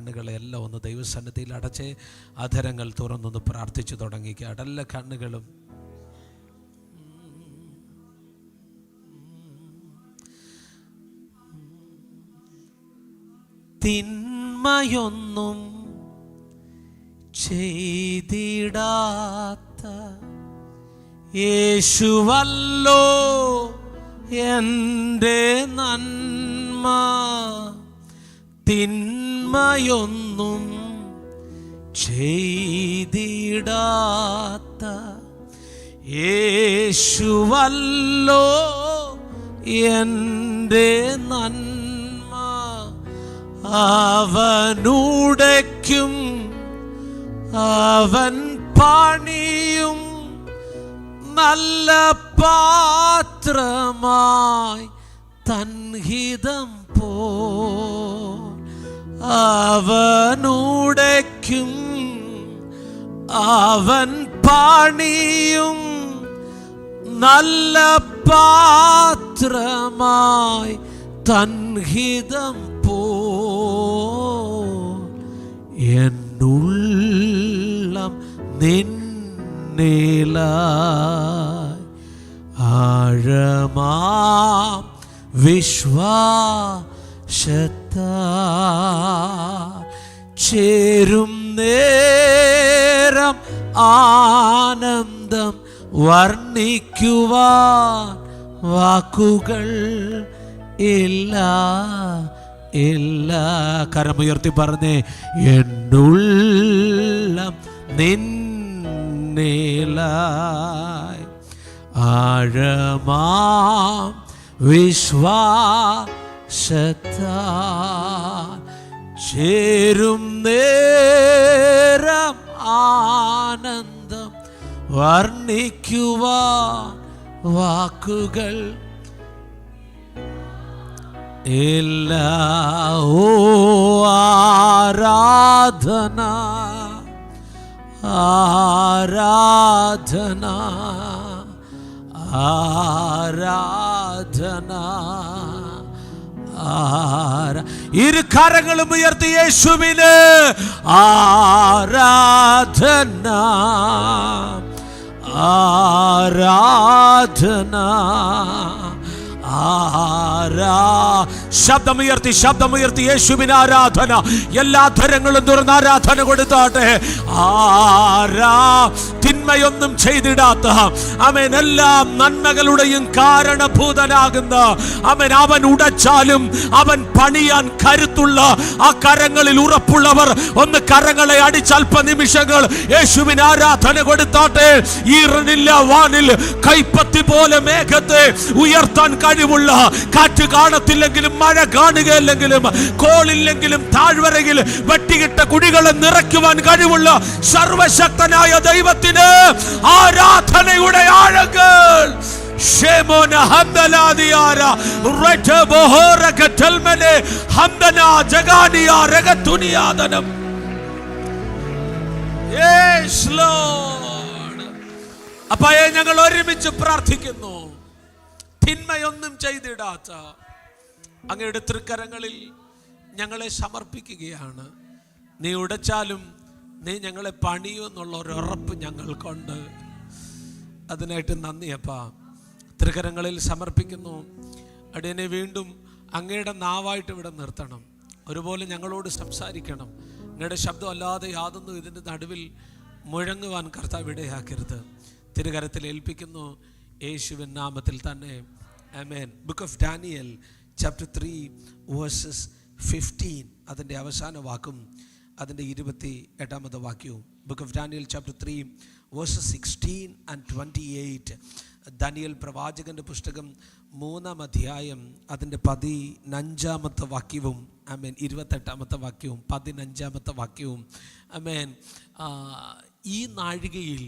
കണ്ണുകളെല്ലാം ഒന്ന് ദൈവസന്നിധിയിൽ അടച്ച് അധരങ്ങൾ തുറന്നൊന്ന് പ്രാർത്ഥിച്ചു തുടങ്ങിക്കുക. അടല്ല കണ്ണുകളും തിന്മയൊന്നും ചെയ്തിടാത്ത യേശുവല്ലോ എൻ്റെ നന്മ, തിന്മയൊന്നും ചെയ്തിടാത്ത യേശുവല്ലോ എൻ്റെ നന്മ, അവനുടയ്ക്കും അവൻ പണിയും നല്ല പാത്രമായി തൻഹിതം പോ, അവനുടയ്ക്കും അവൻ പണിയും നല്ല പാത്രമായി തൻഹിതം പോ, എന്നുള്ളം നിന്നിലായി ആഴമാം വിശ്വാസത്താൽ ചേരും നേരം ആനന്ദം വർണ്ണിക്കുവാൻ വാക്കുകൾ ഇല്ല ഇല്ല. കരമുയർത്തി പറഞ്ഞേ, എന്നുള്ളം നിന്നിലായി ആഴമാം വിശ്വാസത്താൽ ചേരും നേരം ആനന്ദം വർണ്ണിക്കുവാൻ വാക്കുകൾ ഇല്ല. ഓ ആരാധന ആരാധന ആരാധന. ഇരു കരങ്ങളും ഉയർത്തി യേശുവിന് ആരാധന ആരാധന ശബ്ദമുയർത്തി യേശുവിന് ആരാധന. എല്ലാ ധരങ്ങളും തുറന്ന് ആരാധന കൊടുത്താട്ടെ. തിന്മയൊന്നും ചെയ്തിടാത്ത അവൻ എല്ലാം നന്മകളുടെയും കാരണഭൂതനാകുന്ന അവൻ, അവൻ ഉടച്ചാലും അവൻ പണിയാൻ കരുത്തുള്ള ആ കരങ്ങളിൽ ഉറപ്പുള്ളവർ ഒന്ന് കരങ്ങളെ അടിച്ച് അല്പനിമിഷങ്ങൾ യേശുവിന് ആരാധന കൊടുത്താട്ടെ. ഈറനില്ല വാനിൽ കൈപ്പത്തി പോലെ മേഘത്തെ ഉയർത്താൻ കഴിവുള്ള, കാറ്റ് കാണത്തില്ലെങ്കിലും മഴ കാണുകയില്ലെങ്കിലും കോളില്ലെങ്കിലും താഴ്വരയിൽ വെട്ടിയിട്ട കുഴികളെ നിറയ്ക്കുവാൻ കഴിവുള്ള സർവശക്തനായ ദൈവത്തിന് ആരാധനയുടെ ആഴങ്ങൾ. അപ്പായെ, ഞങ്ങൾ ഒരുമിച്ച് പ്രാർത്ഥിക്കുന്നു. തിന്മയൊന്നും ചെയ്തിടാത്ത അങ്ങയുടെ തൃക്കരങ്ങളിൽ ഞങ്ങളെ സമർപ്പിക്കുകയാണ്. നീ ഉടച്ചാലും നീ ഞങ്ങളെ പണിയൂ എന്നുള്ള ഒരു ഉറപ്പ് ഞങ്ങൾക്കുണ്ട്. അതിനായിട്ട് നന്ദിയപ്പാ. തൃക്കരങ്ങളിൽ സമർപ്പിക്കുന്നു. അടിയനെ വീണ്ടും അങ്ങയുടെ നാവായിട്ട് ഇവിടെ നിർത്തണം. ഒരുപോലെ ഞങ്ങളോട് സംസാരിക്കണം. അങ്ങയുടെ ശബ്ദം അല്ലാതെ യാതൊന്നും ഇതിൻ്റെ നടുവിൽ മുഴങ്ങുവാൻ കർത്താവ് ഇടയാക്കരുത്. തിരുകരത്തിൽ ഏൽപ്പിക്കുന്നു യേശുവിൻ നാമത്തിൽ തന്നെ. ആമേൻ. Book of Daniel chapter 3 verses 15 അതിൻ്റെ അവസാന വാക്കും അതിൻ്റെ 28ാമത്തെ വാക്യവും. Book of Daniel chapter 3 verses 16 and 28. ദാനിയേൽ പ്രവാചകന്റെ പുസ്തകം 3-ാം അധ്യായം അതിൻ്റെ 15ാമത്തെ വാക്യവും ആമേൻ 28ാമത്തെ വാക്യവും 15ാമത്തെ വാക്യവും. ആമേൻ. ഈ നാഴികയിൽ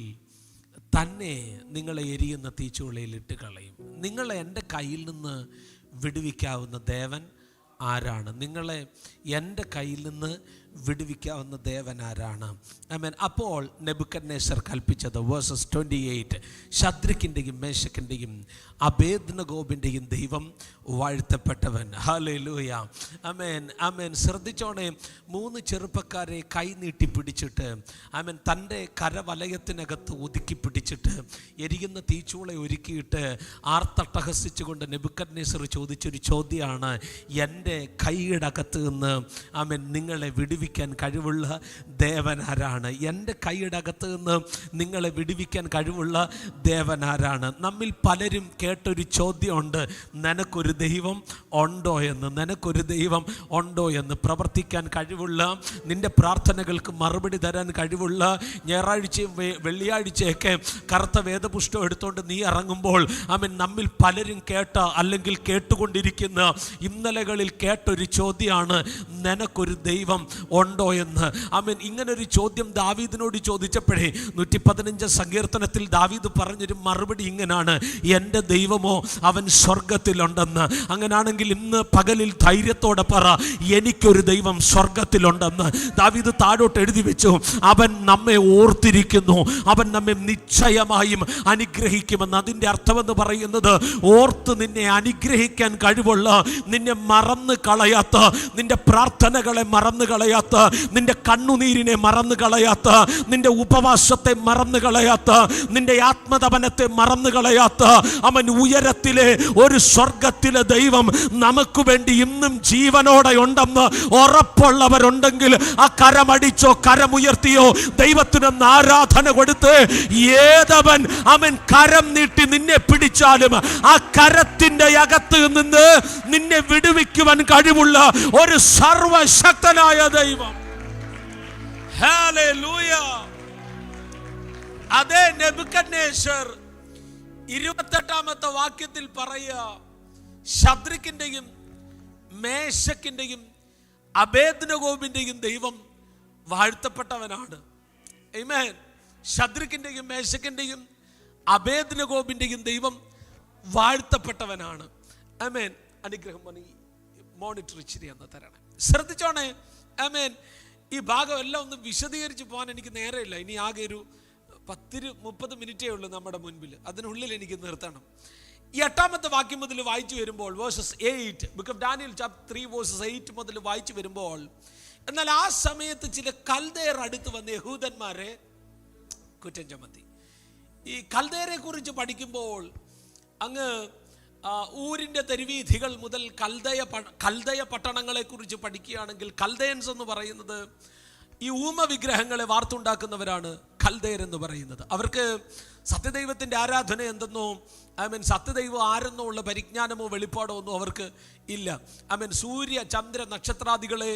തന്നെ നിങ്ങളെ എരിയുന്ന തീച്ചുളയിൽ ഇട്ട് കളയും. നിങ്ങളെ എൻ്റെ കയ്യിൽ നിന്ന് വിടുവിക്കാവുന്ന ദേവൻ ആരാണ്? നിങ്ങളെ എൻ്റെ കയ്യിൽ നിന്ന് വിടുവിക്കാവുന്ന ദേവനാരാണ്? ആമേൻ. അപ്പോൾ നെബൂഖദ്നേസർ കൽപ്പിച്ചത് വേഴ്സസ് 28, ശദ്രക്കിൻ്റെയും മേശക്കിൻ്റെയും അബേദ്നഗോബിൻ്റെയും ദൈവം വാഴ്ത്തപ്പെട്ടവൻ. ഹല്ലേലൂയ. ആമേൻ, ആമേൻ. ശ്രദ്ധിച്ചോണേ, 3 ചെറുപ്പക്കാരെ കൈ നീട്ടി പിടിച്ചിട്ട് ആമേൻ തൻ്റെ കരവലയത്തിനകത്ത് ഒതുക്കി പിടിച്ചിട്ട് എരിയുന്ന തീച്ചൂള ഒരുക്കിയിട്ട് ആർത്തട്ടഹസിച്ചുകൊണ്ട് നെബൂഖദ്നേസർ ചോദിച്ചൊരു ചോദ്യമാണ്, എൻ്റെ കൈയുടെ അകത്ത് നിന്ന് ആമേൻ നിങ്ങളെ വിടുവിക്കാൻ കഴിവുള്ള ദേവനാരാണ്? എൻ്റെ കൈയുടെ അകത്ത് നിന്ന് നിങ്ങളെ വിടുവിക്കാൻ കഴിവുള്ള ദേവനാരാണ്? നമ്മിൽ പലരും കേട്ടൊരു ചോദ്യമുണ്ട്, നിനക്കൊരു ദൈവം ഉണ്ടോ എന്ന്. നിനക്കൊരു ദൈവം ഉണ്ടോ എന്ന്. പ്രവർത്തിക്കാൻ കഴിവുള്ള, നിൻ്റെ പ്രാർത്ഥനകൾക്ക് മറുപടി തരാൻ കഴിവുള്ള, ഞായറാഴ്ചയും വെള്ളിയാഴ്ചയൊക്കെ കറുത്ത വേദപുസ്തകം എടുത്തുകൊണ്ട് നീ ഇറങ്ങുമ്പോൾ ആമേൻ നമ്മിൽ പലരും കേട്ട അല്ലെങ്കിൽ കേട്ടുകൊണ്ടിരിക്കുന്ന ഇന്നലകളിൽ കേട്ടൊരു ചോദ്യമാണ്, നിനക്കൊരു ദൈവം ഉണ്ടോ എന്ന്. ആമേൻ. ഇങ്ങനൊരു ചോദ്യം ദാവീദിനോട് ചോദിച്ചപ്പോഴേ 115 സങ്കീർത്തനത്തിൽ ദാവീദ് പറഞ്ഞൊരു മറുപടി ഇങ്ങനാണ്, എൻ്റെ ദൈവമോ അവൻ സ്വർഗത്തിലുണ്ടെന്ന്. അങ്ങനാണെങ്കിൽ ഇന്ന് പകലിൽ ധൈര്യത്തോടെ പറ, എനിക്കൊരു ദൈവം സ്വർഗത്തിലുണ്ടെന്ന്. ദാവീദ് താഴോട്ട് എഴുതി വെച്ചു, അവൻ നമ്മെ ഓർത്തിരിക്കുന്നു, അവൻ നമ്മെ നിശ്ചയമായും അനുഗ്രഹിക്കുമെന്ന്. അതിൻ്റെ അർത്ഥമെന്ന് പറയുന്നത്, ഓർത്ത് നിന്നെ അനുഗ്രഹിക്കാൻ കഴിവുള്ള, നിന്നെ മറന്നു കളയാത്ത, നിന്റെ പ്രാർത്ഥനകളെ മറന്നു കളയാത്ത, നിന്റെ കണ്ണുനീരിനെ മറന്നു കളയാത്ത, നിന്റെ ഉപവാസത്തെ മറന്നു കളയാത്ത, നിന്റെ ആത്മതപനത്തെ മറന്നു കളയാത്ത അവൻ ഉയരത്തിലെ ഒരു സ്വർഗത്തിലെ ദൈവം നമുക്ക് വേണ്ടി ഇന്നും ജീവനോടെ ഉണ്ടെന്ന് ഉറപ്പുള്ളവരുണ്ടെങ്കിൽ ആ കരമടിച്ചോ കരമുയർത്തിയോ ദൈവത്തിനൊന്ന് ആരാധന കൊടുത്ത്, ഏതവൻ അവൻ കരം നീട്ടി നിന്നെ പിടിച്ചാലും ആ കരത്തിന്റെ അകത്ത് നിന്ന് നിന്നെ വിടുവിക്കുവാൻ കഴിവുള്ള ഒരു സർവശക്തനായ ദൈവം. ഹല്ലേലൂയ. അതേ നെബൂഖദ്നേസർ 28-ാമത്തെ വാക്യത്തിൽ പറയുക, ശദ്രക്കിൻ്റെയും മേശക്കിൻ്റെയും അബേദ്നഗോബിൻ്റെയും ദൈവം വാഴ്ത്തപ്പെട്ടവനാണ്. ആമേൻ. ശദ്രക്കിൻ്റെയും മേശക്കിൻ്റെയും അബേദ്നഗോബിൻ്റെയും ദൈവം വാഴ്ത്തപ്പെട്ടവനാണ്. ആമേൻ. അനുഗ്രഹം മോണിറ്റർ ഇച്ചിരി എന്ന് തരണം. ശ്രദ്ധിച്ചോണേ. ആമേൻ. ഈ ഭാഗം എല്ലാം ഒന്ന് വിശദീകരിച്ച് പോകാൻ എനിക്ക് നേരമില്ല. ഇനി ആകെ ഒരു 10-30 മിനിറ്റേ ഉള്ളൂ നമ്മുടെ മുൻപിൽ. അതിനുള്ളിൽ എനിക്ക് നിർത്തണം. ഈ 8-ാമത്തെ വാക്യം മുതൽ വായിച്ചു വരുമ്പോൾ, versus 8, book of Daniel chapter 3 versus 8 മുതൽ വായിച്ചു വരുമ്പോൾ, എന്നാൽ ആ സമയത്ത് ചില കൽദയർ അടുത്ത് വന്ന് യഹൂദന്മാരെ കുറ്റം ചുമത്തി. ഈ കൽദയരെ കുറിച്ച് പഠിക്കുമ്പോൾ അങ്ങ് ഊരിൻ്റെ തെരുവീഥികൾ മുതൽ കൽദയ പട്ടണങ്ങളെ കുറിച്ച് പഠിക്കുകയാണെങ്കിൽ, കൽദയൻസ് എന്ന് പറയുന്നത് ഈ ഊമ വിഗ്രഹങ്ങളെ വാർത്തുണ്ടാക്കുന്നവരാണ് കൽദയർ എന്ന് പറയുന്നത്. അവർക്ക് സത്യദൈവത്തിൻ്റെ ആരാധന എന്തെന്നോ സത്യദൈവം ആരെന്നോ ഉള്ള പരിജ്ഞാനമോ വെളിപ്പാടോ ഒന്നും അവർക്ക് ഇല്ല. സൂര്യ ചന്ദ്ര നക്ഷത്രാദികളെ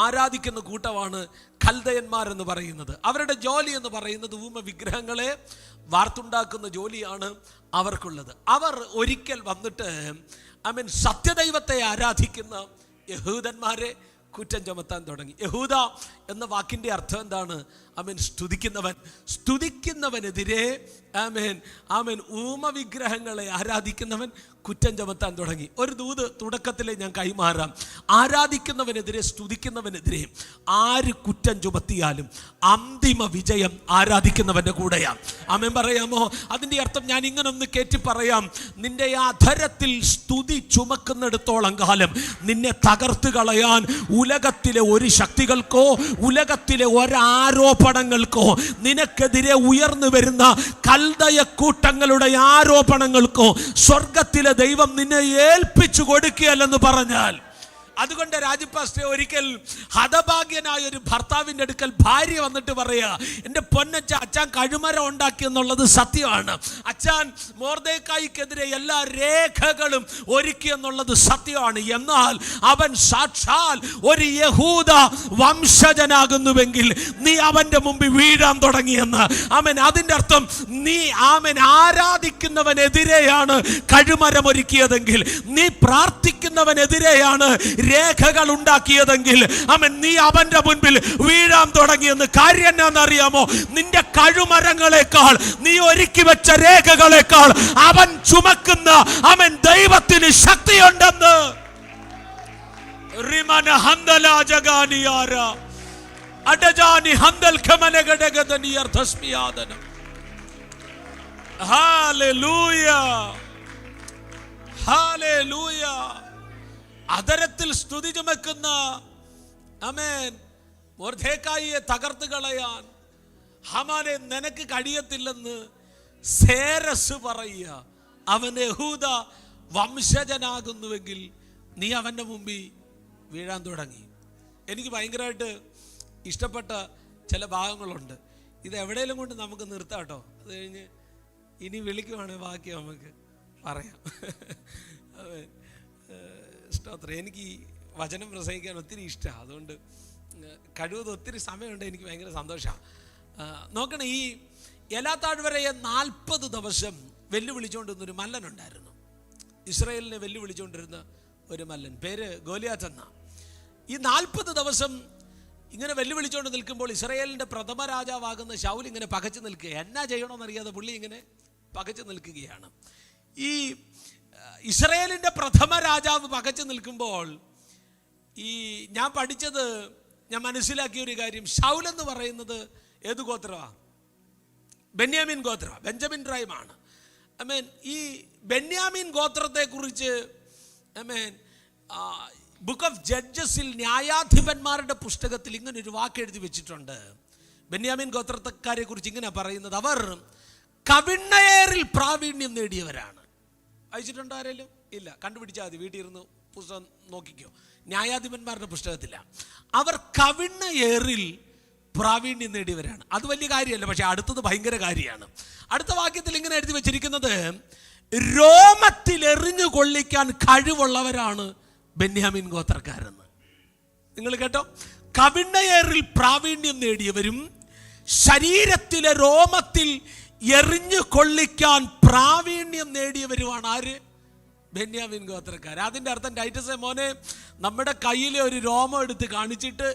ആരാധിക്കുന്ന കൂട്ടമാണ് കൽദയന്മാരെന്ന് പറയുന്നത്. അവരുടെ ജോലി എന്ന് പറയുന്നത് ഊമ വിഗ്രഹങ്ങളെ വാർത്തുണ്ടാക്കുന്ന ജോലിയാണ് അവർക്കുള്ളത്. അവർ ഒരിക്കൽ വന്നിട്ട് സത്യദൈവത്തെ ആരാധിക്കുന്ന യഹൂദന്മാരെ കുറ്റം ചുമത്താൻ തുടങ്ങി. യഹൂദ എന്ന വാക്കിൻ്റെ അർത്ഥം എന്താണ്? സ്തുതിക്കുന്നവൻ. സ്തുതിക്കുന്നവനെതിരെ ഊമ വിഗ്രഹങ്ങളെ ആരാധിക്കുന്നവൻ കുറ്റം ചുമത്താൻ തുടങ്ങി. ഒരു ദൂത് തുടക്കത്തിലെ ഞാൻ കൈമാറാം. ആരാധിക്കുന്നവനെതിരെ സ്തുതിക്കുന്നവനെതിരെ ആര് കുറ്റം ചുമത്തിയാലും അന്തിമ വിജയം ആരാധിക്കുന്നവൻ്റെ കൂടെയാണ്. ആമേൻ പറയാമോ? അതിൻ്റെ അർത്ഥം ഞാൻ ഇങ്ങനൊന്ന് കയറ്റി പറയാം. നിന്റെ അധരത്തിൽ സ്തുതി ചുമക്കുന്നിടത്തോളം കാലം നിന്നെ തകർത്ത് കളയാൻ ഉലകത്തിലെ ഒരു ശക്തികൾക്കോ ഉലകത്തിലെ ഒരാരോപണങ്ങൾക്കോ നിനക്കെതിരെ ഉയർന്നു വരുന്ന കൽദയ കൂട്ടങ്ങളുടെ ആരോപണങ്ങൾക്കോ സ്വർഗത്തിലെ ദൈവം നിന്നെ ഏൽപ്പിച്ചു കൊടുക്കുകയല്ലെന്ന് പറഞ്ഞാൽ, അതുകൊണ്ട് രാജപാസ്റ്റർ ഒരിക്കൽ ഹതഭാഗ്യനായ ഒരു ഭർത്താവിൻ്റെ അടുക്കൽ ഭാര്യ വന്നിട്ട് പറയുക, എൻ്റെ പൊന്നച്ച, അച്ഛൻ കഴുമരം ഉണ്ടാക്കി എന്നുള്ളത് സത്യമാണ്. അച്ഛൻ മൊർദെഖായിക്കെതിരെ എല്ലാ രേഖകളും ഒരുക്കി എന്നുള്ളത് സത്യമാണ്. എന്നാൽ അവൻ സാക്ഷാൽ ഒരു യഹൂദ വംശജനാകുന്നുവെങ്കിൽ നീ അവൻ്റെ മുമ്പിൽ വീഴാൻ തുടങ്ങിയെന്ന്. അതിൻ്റെ അർത്ഥം നീ ആരാധിക്കുന്നവനെതിരെയാണ് കഴുമരം ഒരുക്കിയതെങ്കിൽ, നീ പ്രാർത്ഥിക്കുന്നവനെതിരെയാണ് രേഖകൾ ഉണ്ടാക്കിയതെങ്കിൽ നീ അവന്റെ മുൻപിൽ വീഴാൻ തുടങ്ങിയെന്ന്. കാര്യം എന്നാണെന്നറിയാമോ? നിന്റെ കഴുമരങ്ങളെക്കാൾ, നീ ഒരുക്കി വെച്ച രേഖകളെക്കാൾ അവൻ ചുമക്കുന്ന ദൈവത്തിന് ശക്തിയുണ്ടെന്ന്. അടജാനി ഹന്തൽ ഖമനഗഡഗദനി അർധസ്മിയാദനം. Hallelujah, hallelujah. അതരത്തിൽ സ്തുതി ചുമക്കുന്ന ആമേൻ മൊർദെഖായിയെ തകർത്ത് കളയാൻ ഹാമാനെ നിനക്ക് കഴിയത്തില്ലെന്ന് സേരസ് പറയുക. അവൻ യഹൂദ വംശജനാകുന്നുവെങ്കിൽ നീ അവൻ്റെ മുമ്പിൽ വീഴാൻ തുടങ്ങി. എനിക്ക് ഭയങ്കരമായിട്ട് ഇഷ്ടപ്പെട്ട ചില ഭാഗങ്ങളുണ്ട്. ഇത് എവിടെയെങ്കിലും കൊണ്ട് നമുക്ക് നിർത്താം കേട്ടോ. അത് കഴിഞ്ഞ് ഇനി വിളിക്കുവാണെങ്കിൽ ബാക്കി നമുക്ക് പറയാം. സ്തോത്രം. എനിക്ക് ഈ വചനം പ്രസംഗിക്കാൻ ഒത്തിരി ഇഷ്ടമാണ്. അതുകൊണ്ട് കഴിവത് ഒത്തിരി സമയമുണ്ട്. എനിക്ക് ഭയങ്കര സന്തോഷമാണ്. നോക്കണേ, ഈ എലാത്താഴ്വരയെ 40 ദിവസം വെല്ലുവിളിച്ചുകൊണ്ടിരുന്നൊരു മല്ലനുണ്ടായിരുന്നു. ഇസ്രായേലിനെ വെല്ലുവിളിച്ചുകൊണ്ടിരുന്ന ഒരു മല്ലൻ, പേര് ഗോലിയാത്ത് എന്ന. ഈ 40 ദിവസം ഇങ്ങനെ വെല്ലുവിളിച്ചുകൊണ്ട് നിൽക്കുമ്പോൾ ഇസ്രായേലിൻ്റെ പ്രഥമ രാജാവാകുന്ന ശൗൽ ഇങ്ങനെ പകച്ചു നിൽക്കുക. എന്നാ ചെയ്യണമെന്നറിയാതെ പുള്ളി ഇങ്ങനെ പകച്ചു നിൽക്കുകയാണ്. ഈ ഇസ്രായേലിൻ്റെ പ്രഥമ രാജാവ് പകച്ചു നിൽക്കുമ്പോൾ ഞാൻ പഠിച്ചത്, ഞാൻ മനസ്സിലാക്കിയ ഒരു കാര്യം, ശൗൽ എന്ന് പറയുന്നത് ഏത് ഗോത്രമാണ്? ബെന്യാമിൻ ഗോത്ര, ബെഞ്ചമിൻ ട്രൈബാണ്. ഈ ബെന്യാമിൻ ഗോത്രത്തെക്കുറിച്ച് ബുക്ക് ഓഫ് ജഡ്ജസിൽ, ന്യായാധിപന്മാരുടെ പുസ്തകത്തിൽ ഇങ്ങനെ ഒരു വാക്ക് എഴുതി വെച്ചിട്ടുണ്ട്. ബെന്യാമിൻ ഗോത്രക്കാരെ കുറിച്ച് ഇങ്ങനെ പറയുന്നത്, അവർ കവിണ്ണയേറിൽ പ്രാവീണ്യം നേടിയവരാണ്. അയച്ചിട്ടുണ്ടോ ആരെങ്കിലും? ഇല്ല, കണ്ടുപിടിച്ചാൽ മതി, വീട്ടിൽ ഇരുന്ന് പുസ്തകം നോക്കിക്കോ. ന്യായാധിപന്മാരുടെ പുസ്തകത്തിലാണ്. അവർ കവിണ്ണയേറിൽ പ്രാവീണ്യം നേടിയവരാണ്. അത് വലിയ കാര്യമല്ല, പക്ഷെ അടുത്തത് ഭയങ്കര കാര്യമാണ്. അടുത്ത വാക്യത്തിൽ ഇങ്ങനെ എഴുതി വെച്ചിരിക്കുന്നത്, രോമത്തിൽ എറിഞ്ഞു കൊള്ളിക്കാൻ കഴിവുള്ളവരാണ് ബെന്യാമിൻ ഗോത്രക്കാരെന്ന്. നിങ്ങൾ കേട്ടോ, കവിണ്ണയേറിൽ പ്രാവീണ്യം നേടിയവരും ശരീരത്തിലെ രോമത്തിൽ എറിഞ്ഞു കൊള്ളിക്കാൻ പ്രാവീണ്യം നേടിയവരുമാണ് ആര്? ബെന്യാമിൻ ഗോത്രക്കാർ. അതിൻ്റെ അർത്ഥം, ടൈറ്റസേ മോനെ, നമ്മുടെ കയ്യിലെ ഒരു രോമം എടുത്ത് കാണിച്ചിട്ട്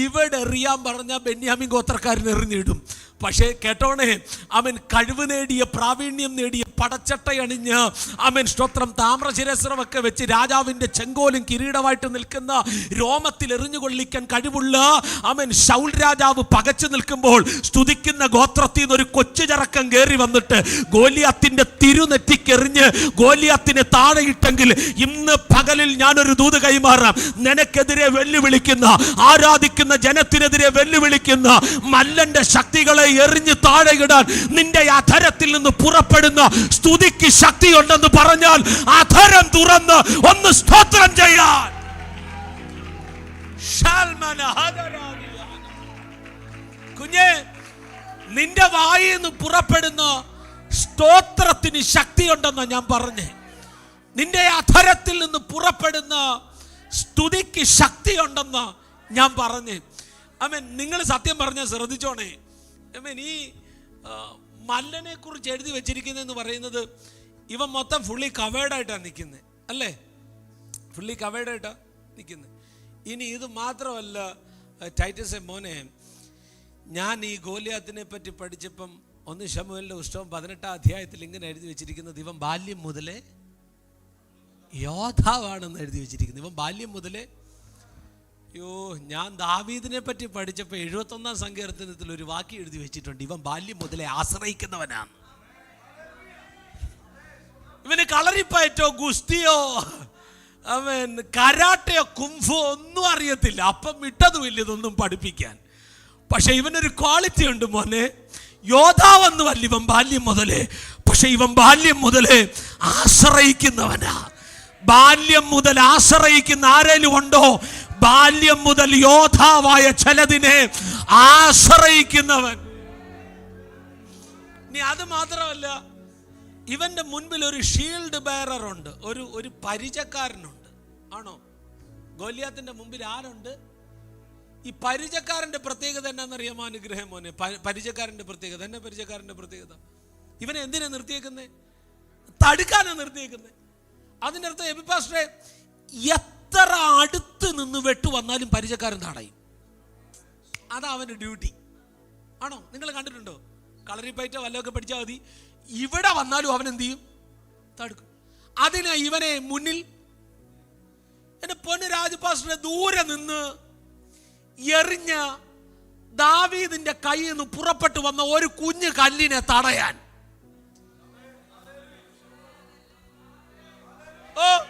ഇവിടെ എറിയാൻ പറഞ്ഞാൽ ബെന്യാമിൻ ഗോത്രക്കാരൻ എറിഞ്ഞിടും. പക്ഷേ കേട്ടോണേ, അവൻ കഴിവ് നേടിയ, പ്രാവീണ്യം നേടിയ, പടച്ചട്ടയണിഞ്ഞ് അവൻ സ്തോത്രം താമ്രശിരസ്രമൊക്കെ വെച്ച് രാജാവിൻ്റെ ചെങ്കോലും കിരീടമായിട്ട് നിൽക്കുന്ന, രോമത്തിൽ എറിഞ്ഞുകൊള്ളിക്കാൻ കഴിവുള്ള അവൻ ശൗൽ രാജാവ് പകച്ചു നിൽക്കുമ്പോൾ സ്തുതിക്കുന്ന ഗോത്രത്തിൽ നിന്ന് ഒരു കൊച്ചു ചറക്കം കയറി വന്നിട്ട് ഗോലിയാത്തിന്റെ തിരുനെറ്റിക്കെറിഞ്ഞ് ഗോലിയാത്തിനെ താഴെയിട്ടെങ്കിൽ ഇന്ന് പകലിൽ ഞാനൊരു ദൂത് കൈമാറാം. നിനക്കെതിരെ വെല്ലുവിളിക്കുന്ന, ആരാധിക്കുന്ന ജനത്തിനെതിരെ വെല്ലുവിളിക്കുന്ന മല്ലന്റെ ശക്തികളെ എറിഞ്ഞ് താഴെയിടാൻ നിന്റെ അധരത്തിൽ നിന്ന് പുറപ്പെടുന്ന സ്തുതിക്ക് ശക്തിയുണ്ടെന്ന് പറഞ്ഞാൽ അധരം തുറന്ന് ഒന്ന് സ്തോത്രം ചെയ്യാൻ. കുഞ്ഞേ, നിന്റെ വായിൽ നിന്ന് പുറപ്പെടുന്ന സ്തോത്രത്തിന് ശക്തിയുണ്ടെന്ന് ഞാൻ പറഞ്ഞേ. നിന്റെ അധരത്തിൽ നിന്ന് പുറപ്പെടുന്ന സ്തുതിക്ക് ശക്തിയുണ്ടെന്ന് ഞാൻ പറഞ്ഞേ. നിങ്ങൾ സത്യം പറഞ്ഞാൽ ശ്രദ്ധിച്ചോണേ. ഈ മല്ലനെ കുറിച്ച് എഴുതി വെച്ചിരിക്കുന്നതെന്ന് പറയുന്നത്, ഇവൻ മൊത്തം ഫുള്ളി കവേർഡായിട്ടാണ് നിൽക്കുന്നത്, അല്ലേ? ഫുള്ളി കവേർഡായിട്ടാണ് നിൽക്കുന്നത്. ഇനി ഇത് മാത്രമല്ല ടൈറ്റസേ മോനെ, ഞാൻ ഈ ഗോലിയാത്തിനെ പറ്റി പഠിച്ചപ്പം 1 ശമൂവേലിന്റെ പുസ്തകം 18-ാം അധ്യായത്തിൽ ഇങ്ങനെ എഴുതി വെച്ചിരിക്കുന്നത്, ഇവൻ ബാല്യം മുതലേ യോദ്ധാവാണെന്ന് എഴുതി വെച്ചിരിക്കുന്നത്. ഇവൻ ബാല്യം മുതലേ ഞാൻ ദാവീദിനെ പറ്റി പഠിച്ചപ്പോൾ 71-ാം സങ്കീർത്തനത്തിൽ ഒരു വാക്യം എഴുതി വെച്ചിട്ടുണ്ട്, ഇവൻ ബാല്യം മുതലേ ആശ്രയിക്കുന്നവനാണ്. ഇവന് കളറിപ്പയറ്റോ ഗുസ്തിയോ കരാട്ടയോ കുംഫോ ഒന്നും അറിയത്തില്ല, അപ്പം ഇട്ടതുമില്ല ഇതൊന്നും പഠിപ്പിക്കാൻ. പക്ഷെ ഇവനൊരു ക്വാളിറ്റി ഉണ്ട് മോനെ, യോദ്ധാവെന്നുമല്ല ഇവൻ ബാല്യം മുതലേ, പക്ഷെ ഇവൻ ബാല്യം മുതലേ ആശ്രയിക്കുന്നവനാ. ബാല്യം മുതൽ ആശ്രയിക്കുന്ന ആരേലും ഉണ്ടോ? ബാല്യം മുതൽ യോദ്ധാവായ ചിലതിനെ ആശ്രയിക്കുന്നവൻ. ഇനി അത് മാത്രമല്ല, ഇവന്റെ മുൻപിൽ ഒരു ഷീൽഡ് ബെയറർ ഉണ്ട്, ഒരു പരിചക്കാരനുണ്ട്. ആണോ? ഗോലിയാത്തിന്റെ മുമ്പിൽ ആരുണ്ട്? ഈ പരിചക്കാരന്റെ പ്രത്യേകത എന്നാന്നറിയാമോ? അനുഗ്രഹം മോനെ, പരിചക്കാരന്റെ പ്രത്യേകത എന്നാ? പരിചക്കാരന്റെ പ്രത്യേകത, ഇവനെ എന്തിനാ നിർത്തിയേക്കുന്നേ? തടുക്കാനാണ് നിർത്തിയേക്കുന്നത്. അതിൻ്റെ അർത്ഥം എബിപ്പാസ്റ്ററെ, എത്ര അടുത്ത് നിന്ന് വെട്ടു വന്നാലും പരിചക്കാരൻ തടയും. അതാ അവൻ്റെ ഡ്യൂട്ടി. ആണോ? നിങ്ങൾ കണ്ടിട്ടുണ്ടോ? കളറിപ്പയറ്റ വല്ലതൊക്കെ പഠിച്ചാൽ മതി, ഇവിടെ വന്നാലും അവൻ എന്ത് ചെയ്യും? തടുക്കും. അതിനാ ഇവനെ മുന്നിൽ, എൻ്റെ പൊന്ന് രാജപാസ്റ്ററെ, ദൂരെ നിന്ന് എറിഞ്ഞ ദാവീദിന്റെ കയ്യിൽ നിന്ന് പുറപ്പെട്ടു വന്ന ഒരു കുഞ്ഞു കല്ലിനെ തടയാൻ.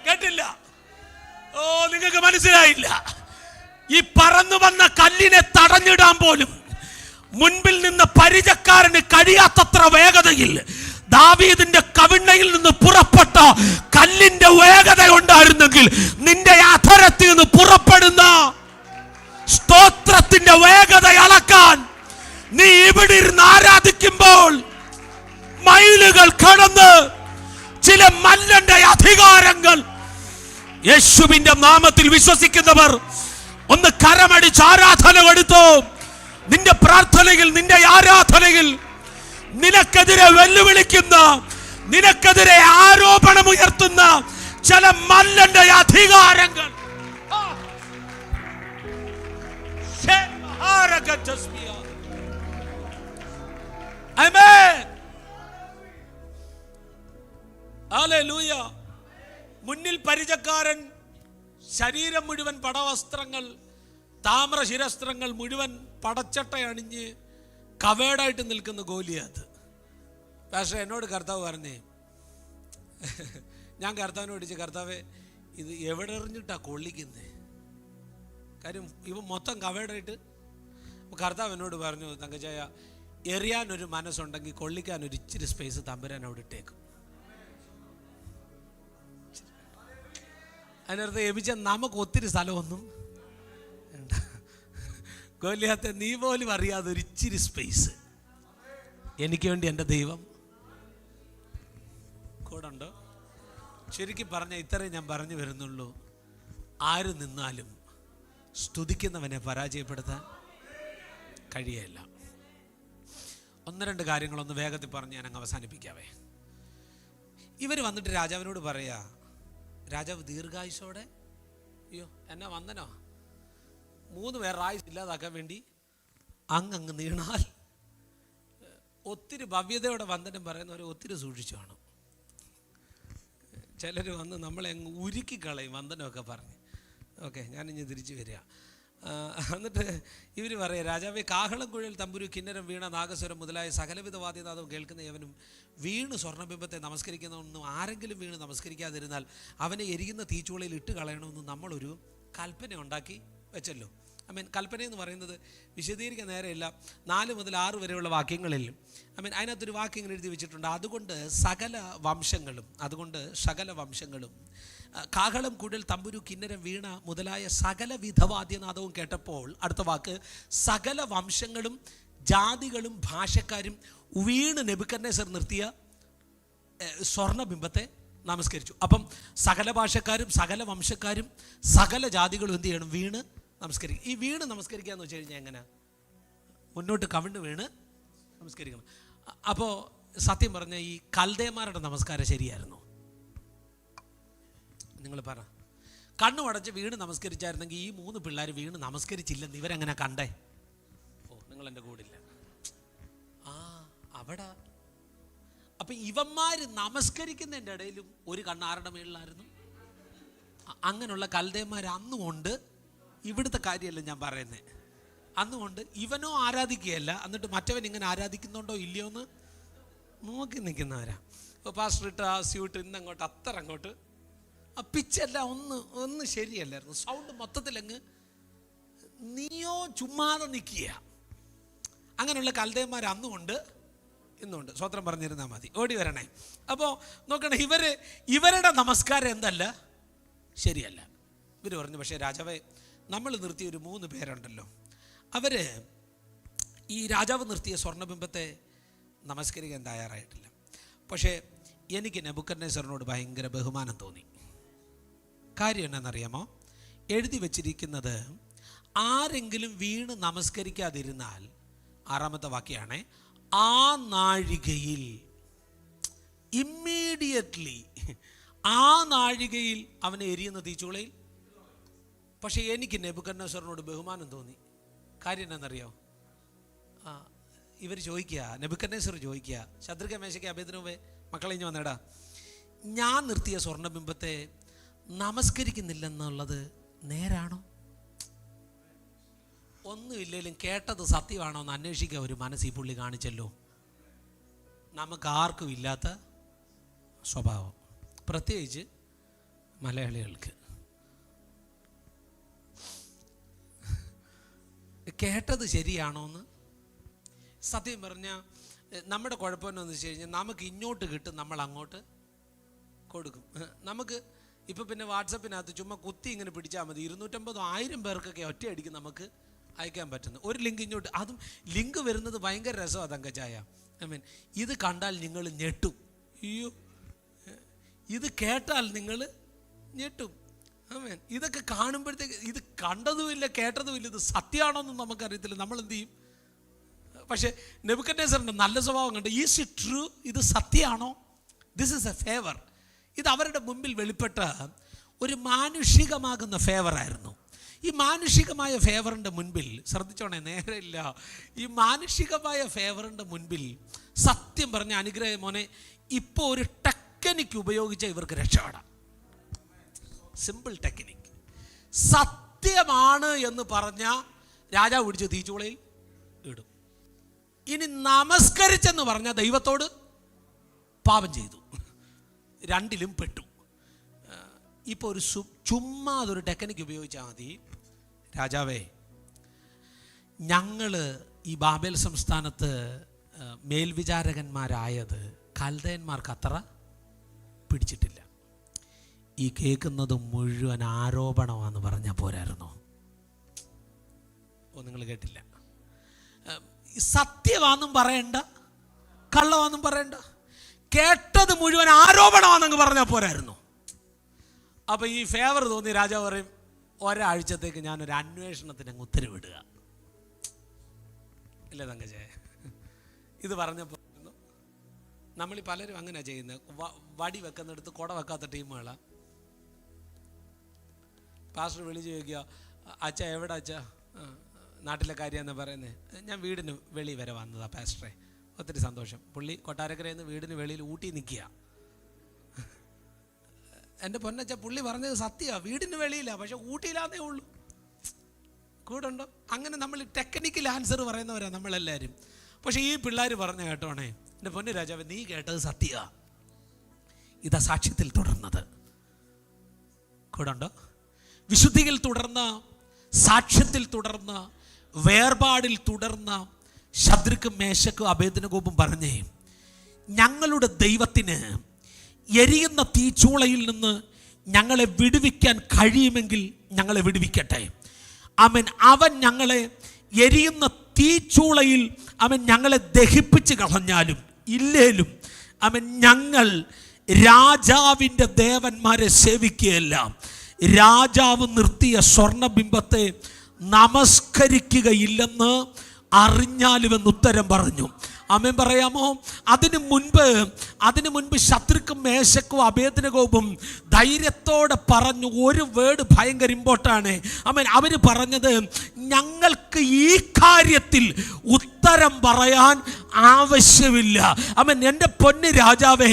കേട്ടില്ല? നിങ്ങൾക്ക് മനസ്സിലായില്ല? ഈ പറന്നു വന്ന കല്ലിനെ തടഞ്ഞിടാൻ പോലും മുൻപിൽ നിന്ന് പരിചക്കാരന് കഴിയാത്തത്ര വേഗതയിൽ ദാവീദിന്റെ കവിണ്ണയിൽ നിന്ന് പുറപ്പെട്ട കല്ലിന്റെ വേഗത ഉണ്ടായിരുന്നെങ്കിൽ നിന്റെ അധരത്തിൽ നിന്ന് പുറപ്പെടുന്ന സ്തോത്രത്തിന്റെ വേഗത അളക്കാൻ നീ ഇവിടെ ഇരുന്ന് ആരാധിക്കുമ്പോൾ മൈലുകൾ കടന്ന് ചില മല്ലന്റെ അധികാരങ്ങൾ യേശുവിന്റെ നാമത്തിൽ വിശ്വസിക്കുന്നവർ ഒന്ന് കരമടിച്ച് ആരാധന എടുത്തു. നിന്റെ പ്രാർത്ഥനയിൽ, നിന്റെ ആരാധനയിൽ നിനക്കെതിരെ വെല്ലുവിളിക്കുന്ന, നിനക്കെതിരെ ആരോപണമുയർത്തുന്ന ചില മല്ലന്റെ അധികാരങ്ങൾ മുന്നിൽ പരിചക്കാരൻ, ശരീരം മുഴുവൻ പടവസ്ത്രങ്ങൾ, താമ്ര ശിരസ്ത്രങ്ങൾ മുഴുവൻ പടച്ചട്ട അണിഞ്ഞ് കവേടായിട്ട് നിൽക്കുന്ന ഗോലിയാത്ത്. പക്ഷേ എന്നോട് കർത്താവ് പറഞ്ഞേ, ഞാൻ കർത്താവിനെ വിളിച്ച്, കർത്താവെ ഇത് എവിടെ എറിഞ്ഞിട്ടാ കൊള്ളിക്കുന്നേ? കാര്യം ഇവ മൊത്തം കവേടായിട്ട്. കർത്താവ് എന്നോട് പറഞ്ഞു, തങ്കച്ചായ എറിയാനൊരു മനസ്സുണ്ടെങ്കിൽ കൊള്ളിക്കാൻ ഒരു ഇച്ചിരി സ്പേസ് തമ്പുരാൻ അവിടെ ഇട്ടേക്കും. അതിനർത്ഥം എബിച്ച നമുക്ക് ഒത്തിരി സ്ഥലമൊന്നും ഗോലിയാത്തെ നീ പോലും അറിയാതെ ഒരു ഇച്ചിരി സ്പേസ് എനിക്ക് വേണ്ടി എൻ്റെ ദൈവം കൂടെ ഉണ്ടോ? ശരിക്കും പറഞ്ഞ ഇത്രയും ഞാൻ പറഞ്ഞു വരുന്നുള്ളൂ. ആര് നിന്നാലും സ്തുതിക്കുന്നവനെ പരാജയപ്പെടുത്താൻ കഴിയല്ല. ഒന്ന് രണ്ട് കാര്യങ്ങളൊന്ന് വേഗത്തിൽ പറഞ്ഞ് ഞാൻ അങ്ങ് അവസാനിപ്പിക്കാവേ. ഇവർ വന്നിട്ട് രാജാവിനോട് പറയാ, രാജാവ് ദീർഘായുസോടെ, അയ്യോ എന്നാ വന്നനോ, 3 പേർ ആയുസ് ഇല്ലാതാക്കാൻ വേണ്ടി അങ്ങ് നീണാൽ. ഒത്തിരി ഭവ്യതയോടെ വന്ദനം പറയുന്നവരെ ഒത്തിരി സൂക്ഷിച്ചു കാണും. ചിലർ വന്ന് നമ്മളെ അങ്ങ് ഉരുക്കിക്കളയും വന്ദനമൊക്കെ പറഞ്ഞ്. ഓക്കെ, ഞാനിഞ്ഞ് തിരിച്ചു വരിക. എന്നിട്ട് ഇവർ പറയുക, രാജാവേ കാഹളം, കുഴൽ, തമ്പുരു, കിന്നരം, വീണ, നാഗസ്വരം മുതലായ സകലവിധ വാദ്യനാദം കേൾക്കുന്ന യവനും വീണ് സ്വർണ്ണബിംബത്തെ നമസ്കരിക്കുന്നവനും ആരെങ്കിലും വീണ് നമസ്കരിക്കാതിരുന്നാൽ അവനെ എരിയുന്ന തീച്ചൂളയിൽ ഇട്ട് കളയണമെന്ന് നമ്മളൊരു കൽപ്പന ഉണ്ടാക്കി വെച്ചല്ലോ. കൽപ്പന എന്ന് പറയുന്നത് വിശദീകരിക്കാൻ നേരെയില്ല. 4 മുതൽ 6 വരെയുള്ള വാക്യങ്ങളിൽ അതിനകത്തൊരു വാക്യം ഇങ്ങനെ എഴുതി വെച്ചിട്ടുണ്ട്. അതുകൊണ്ട് സകല വംശങ്ങളും കാഹളം, കുഴൽ, തമ്പുരു, കിന്നരം, വീണ മുതലായ സകല വിധവാദ്യനാദവും കേട്ടപ്പോൾ അടുത്ത വാക്ക്, സകല വംശങ്ങളും ജാതികളും ഭാഷക്കാരും വീണ് നെബൂഖദ്നേസർ നിർത്തിയ സ്വർണ്ണബിംബത്തെ നമസ്കരിച്ചു. അപ്പം സകല ഭാഷക്കാരും സകല വംശക്കാരും സകല ജാതികളും എന്ത് ചെയ്യണം? വീണ് നമസ്കരിക്കും. ഈ വീണ് നമസ്കരിക്കുക എന്ന് വെച്ച് കഴിഞ്ഞാൽ എങ്ങനെ? മുന്നോട്ട് കവിണ്ട് വീണ് നമസ്കരിക്കണം. അപ്പോൾ സത്യം പറഞ്ഞ ഈ കൽദേമാരുടെ നമസ്കാരം ശരിയായിരുന്നു? നിങ്ങൾ പറ. കണ്ണു അടച്ച് വീണ് നമസ്കരിച്ചായിരുന്നെങ്കിൽ ഈ 3 പിള്ളേർ വീണ് നമസ്കരിച്ചില്ലെന്ന് ഇവരെങ്ങനെ കണ്ടേ? നിങ്ങൾ എൻ്റെ കൂടില്ല. അവിടെ അപ്പം ഇവന്മാർ നമസ്കരിക്കുന്നതിൻ്റെ ഇടയിലും ഒരു കണ്ണാരുടെ മേളിലായിരുന്നു. അങ്ങനെയുള്ള കൽദേമാർ അന്നുകൊണ്ട്, ഇവിടുത്തെ കാര്യമല്ല ഞാൻ പറയുന്നത്, അന്നുകൊണ്ട് ഇവനോ ആരാധിക്കുകയല്ല, എന്നിട്ട് മറ്റവൻ ഇങ്ങനെ ആരാധിക്കുന്നുണ്ടോ ഇല്ലയോ എന്ന് നോക്കി നിൽക്കുന്നവരാ. ഇപ്പോൾ പാസ്റ്റർ ഇട്ട ആ സ്യൂട്ട് ഇന്നങ്ങോട്ട് അത്ര അങ്ങോട്ട് ആ പിച്ചെല്ലാം ഒന്ന് ശരിയല്ലായിരുന്നു. സൗണ്ട് മൊത്തത്തിലങ്ങ് നീയോ ചുമ്മാതെ നിൽക്കുക. അങ്ങനെയുള്ള കൽദേമാർ അന്നുകൊണ്ട് ഇന്നുണ്ട്. സ്വത്രം പറഞ്ഞിരുന്നാൽ മതി, ഓടി വരണേ. അപ്പോൾ നോക്കണേ, ഇവരുടെ നമസ്കാരം എന്തല്ല, ശരിയല്ല. ഇവർ പറഞ്ഞു, പക്ഷേ രാജാവേ നമ്മൾ നിർത്തിയ ഒരു 3 പേരുണ്ടല്ലോ, അവർ ഈ രാജാവ് നിർത്തിയ സ്വർണ്ണബിംബത്തെ നമസ്കരിക്കാൻ തയ്യാറായിട്ടില്ല. പക്ഷേ എനിക്ക് നെബൂഖദ്നേസറിനോട് ഭയങ്കര ബഹുമാനം തോന്നി. കാര്യം എന്നാണെന്നറിയാമോ? എഴുതി വച്ചിരിക്കുന്നത്, ആരെങ്കിലും വീണ് നമസ്കരിക്കാതിരുന്നാൽ, 6ാമത്തെ വാക്യമാണ്, ആ നാഴികയിൽ, ഇമ്മീഡിയറ്റ്ലി ആ നാഴികയിൽ അവനെ എരിയുന്ന തീച്ചൂളയിൽ. പക്ഷേ എനിക്ക് നെബൂഖദ്നേസറിനോട് ബഹുമാനം തോന്നി. കാര്യം എന്നാണെന്നറിയോ? ഇവർ ചോദിക്കുക, നെബൂഖദ്നേസർ ചോദിക്കുക, ശദ്രക, മേശയ്ക്ക്, അബേദ്നെഗോവേ, മക്കളെ ഇഞ്ഞ് വന്നേടാ, ഞാൻ നിർത്തിയ സ്വർണ്ണബിംബത്തെ നമസ്കരിക്കുന്നില്ലെന്നുള്ളത് നേരാണോ? ഒന്നുമില്ലെങ്കിലും കേട്ടത് സത്യമാണോ എന്ന് അന്വേഷിക്കാൻ ഒരു മനസ്സ് ഈ പുള്ളി കാണിച്ചല്ലോ. നമുക്ക് ആർക്കും ഇല്ലാത്ത സ്വഭാവം, പ്രത്യേകിച്ച് മലയാളികൾക്ക്. കേട്ടത് ശരിയാണോ എന്ന്. സത്യം പറഞ്ഞാൽ നമ്മുടെ കുഴപ്പമെന്ന് വെച്ച് കഴിഞ്ഞാൽ നമുക്ക് ഇങ്ങോട്ട് കിട്ടും, നമ്മൾ അങ്ങോട്ട് കൊടുക്കും. നമുക്ക് ഇപ്പം പിന്നെ വാട്സപ്പിനകത്ത് ചുമ്മാ കുത്തി ഇങ്ങനെ പിടിച്ചാൽ മതി, 250-1000 പേർക്കൊക്കെ ഒറ്റയടിക്ക് നമുക്ക് അയക്കാൻ പറ്റുന്നു. ഒരു ലിങ്ക് ഇങ്ങോട്ട്, അതും ലിങ്ക് വരുന്നത് ഭയങ്കര രസമാണ് തങ്കച്ചായ. ഇത് കണ്ടാൽ നിങ്ങൾ ഞെട്ടും. അയ്യോ, ഇത് കേട്ടാൽ നിങ്ങൾ ഞെട്ടും. ഇതൊക്കെ കാണുമ്പോഴത്തേക്ക് ഇത് കണ്ടതുമില്ല കേട്ടതുമില്ല, ഇത് സത്യമാണോന്നും നമുക്കറിയത്തില്ല. നമ്മൾ എന്ത് ചെയ്യും? പക്ഷേ നെബൂഖദ്നേസറിൻ്റെ നല്ല സ്വഭാവം കണ്ട്, ഈസ് ഇറ്റ് ട്രൂ? ഇത് സത്യമാണോ? This is A favour. ഇത് അവരുടെ മുമ്പിൽ വെളിപ്പെട്ട ഒരു മാനുഷികമാകുന്ന ഫേവറായിരുന്നു. ഈ മാനുഷികമായ ഫേവറിൻ്റെ മുൻപിൽ, ശ്രദ്ധിച്ചോണേ, നേരെയില്ല, ഈ മാനുഷികമായ ഫേവറിൻ്റെ മുൻപിൽ സത്യം പറഞ്ഞ അനുഗ്രഹം മോനെ, ഇപ്പോൾ ഒരു ടെക്നിക്ക് ഉപയോഗിച്ച ഇവർക്ക് രക്ഷപ്പെടാം. Simple technique. സത്യമാണ് എന്ന് പറഞ്ഞ രാജാവ് പിടിച്ച് തീച്ചൂളയിൽ ഇടും. ഇനി നമസ്കരിച്ചെന്ന് പറഞ്ഞ ദൈവത്തോട് പാപം ചെയ്തു. രണ്ടിലും പെട്ടു. ഇപ്പോൾ ഒരു ചുമ്മാ അതൊരു ടെക്നിക്ക് ഉപയോഗിച്ചാൽ മതി. രാജാവേ, ഞങ്ങൾ ഈ ബാബേൽ സംസ്ഥാനത്ത് മേൽവിചാരകന്മാരായത് കൽദയന്മാർക്ക് അത്ര പിടിച്ചിട്ടില്ല. ഈ കേൾക്കുന്നത് മുഴുവൻ ആരോപണമാണെന്ന് പറഞ്ഞാൽ പോരായിരുന്നോ? നിങ്ങൾ കേട്ടില്ല. സത്യമാണെന്നും പറയണ്ട, കള്ളമാണെന്നും പറയണ്ട, കേട്ടത് മുഴുവൻ ആരോപണമാണെന്ന് പറഞ്ഞാൽ പോരായിരുന്നു. അപ്പോൾ ഈ ഫേവർ തോന്നി രാജാവ് പറയും, ഒരാഴ്ചത്തേക്ക് ഞാനൊരു അന്വേഷണത്തിന് അങ്ങ് ഉത്തരവിടുക. ഇല്ലേ തങ്കച്ചേ? ഇത് പറഞ്ഞപ്പോൾ നമ്മളീ പലരും അങ്ങനെ ചെയ്യുന്നത്. വടി വെക്കുന്നിടത്ത് കുട വെക്കാത്ത ടീമുകളാണ്. പാസ്റ്റർ വിളിച്ച് ചോദിക്കുക, അച്ഛാ എവിടെ അച്ഛാ? നാട്ടിലെ കാര്യമെന്ന് പറയുന്നത്. ഞാൻ വീടിന് വെളി വരെ വന്നതാണ് പാസ്റ്ററെ. ഒത്തിരി സന്തോഷം. പുള്ളി കൊട്ടാരക്കരയിൽ നിന്ന് വീടിന് വെളിയിൽ ഊട്ടി നിൽക്കുക. എൻ്റെ പൊന്നച്ച, പുള്ളി പറഞ്ഞത് സത്യമാണ്, വീടിന് വെളിയിലാണ്, പക്ഷെ ഊട്ടിയിലാന്നേ ഉള്ളൂ. കൂടെ ഉണ്ടോ? അങ്ങനെ നമ്മൾ ടെക്നിക്കൽ ആൻസർ പറയുന്നവരാണ് നമ്മളെല്ലാവരും. പക്ഷേ ഈ പിള്ളേർ പറഞ്ഞ കേട്ടോണേ, എൻ്റെ പൊന്നു രാജാവ്, നീ കേട്ടത് സത്യമാണ്, ഇതാ സാക്ഷ്യത്തിൽ തുടർന്നത്. കൂടെ ഉണ്ടോ? വിശുദ്ധിയിൽ തുടർന്ന്, സാക്ഷ്യത്തിൽ തുടർന്ന്, വേർപാടിൽ തുടർന്ന് ശദ്രക്കും മേശക്കും അബേദ്നെഗോവും പറഞ്ഞേ, ഞങ്ങളുടെ ദൈവത്തിന് എരിയുന്ന തീച്ചൂളയിൽ നിന്ന് ഞങ്ങളെ വിടുവിക്കാൻ കഴിയുമെങ്കിൽ ഞങ്ങളെ വിടുവിക്കട്ടെ. ആമേൻ. അവൻ ഞങ്ങളെ എരിയുന്ന തീച്ചൂളയിൽ അവൻ ഞങ്ങളെ ദഹിപ്പിച്ച് കളഞ്ഞാലും ഇല്ലേലും അവൻ ഞങ്ങൾ രാജാവിൻ്റെ ദേവന്മാരെ സേവിക്കുകയല്ല, രാജാവ് നിർത്തിയ സ്വർണബിംബത്തെ നമസ്കരിക്കുകയില്ലെന്ന് അറിഞ്ഞാലുമെന്ന് ഉത്തരം പറഞ്ഞു. ആമേൻ പറയാമോ? അതിനു മുൻപ് ശത്രുക്കും മേശക്കും അബേദ്നെഗോവും ധൈര്യത്തോടെ പറഞ്ഞു ഒരു വേർഡ് ഭയങ്കര ഇമ്പോർട്ടാണ്. ആമേൻ. അവർ പറഞ്ഞത്, ഞങ്ങൾക്ക് ഈ കാര്യത്തിൽ ഉത്തരം പറയാൻ ആവശ്യമില്ല. ആമേൻ. എൻ്റെ പൊന്ന് രാജാവേ,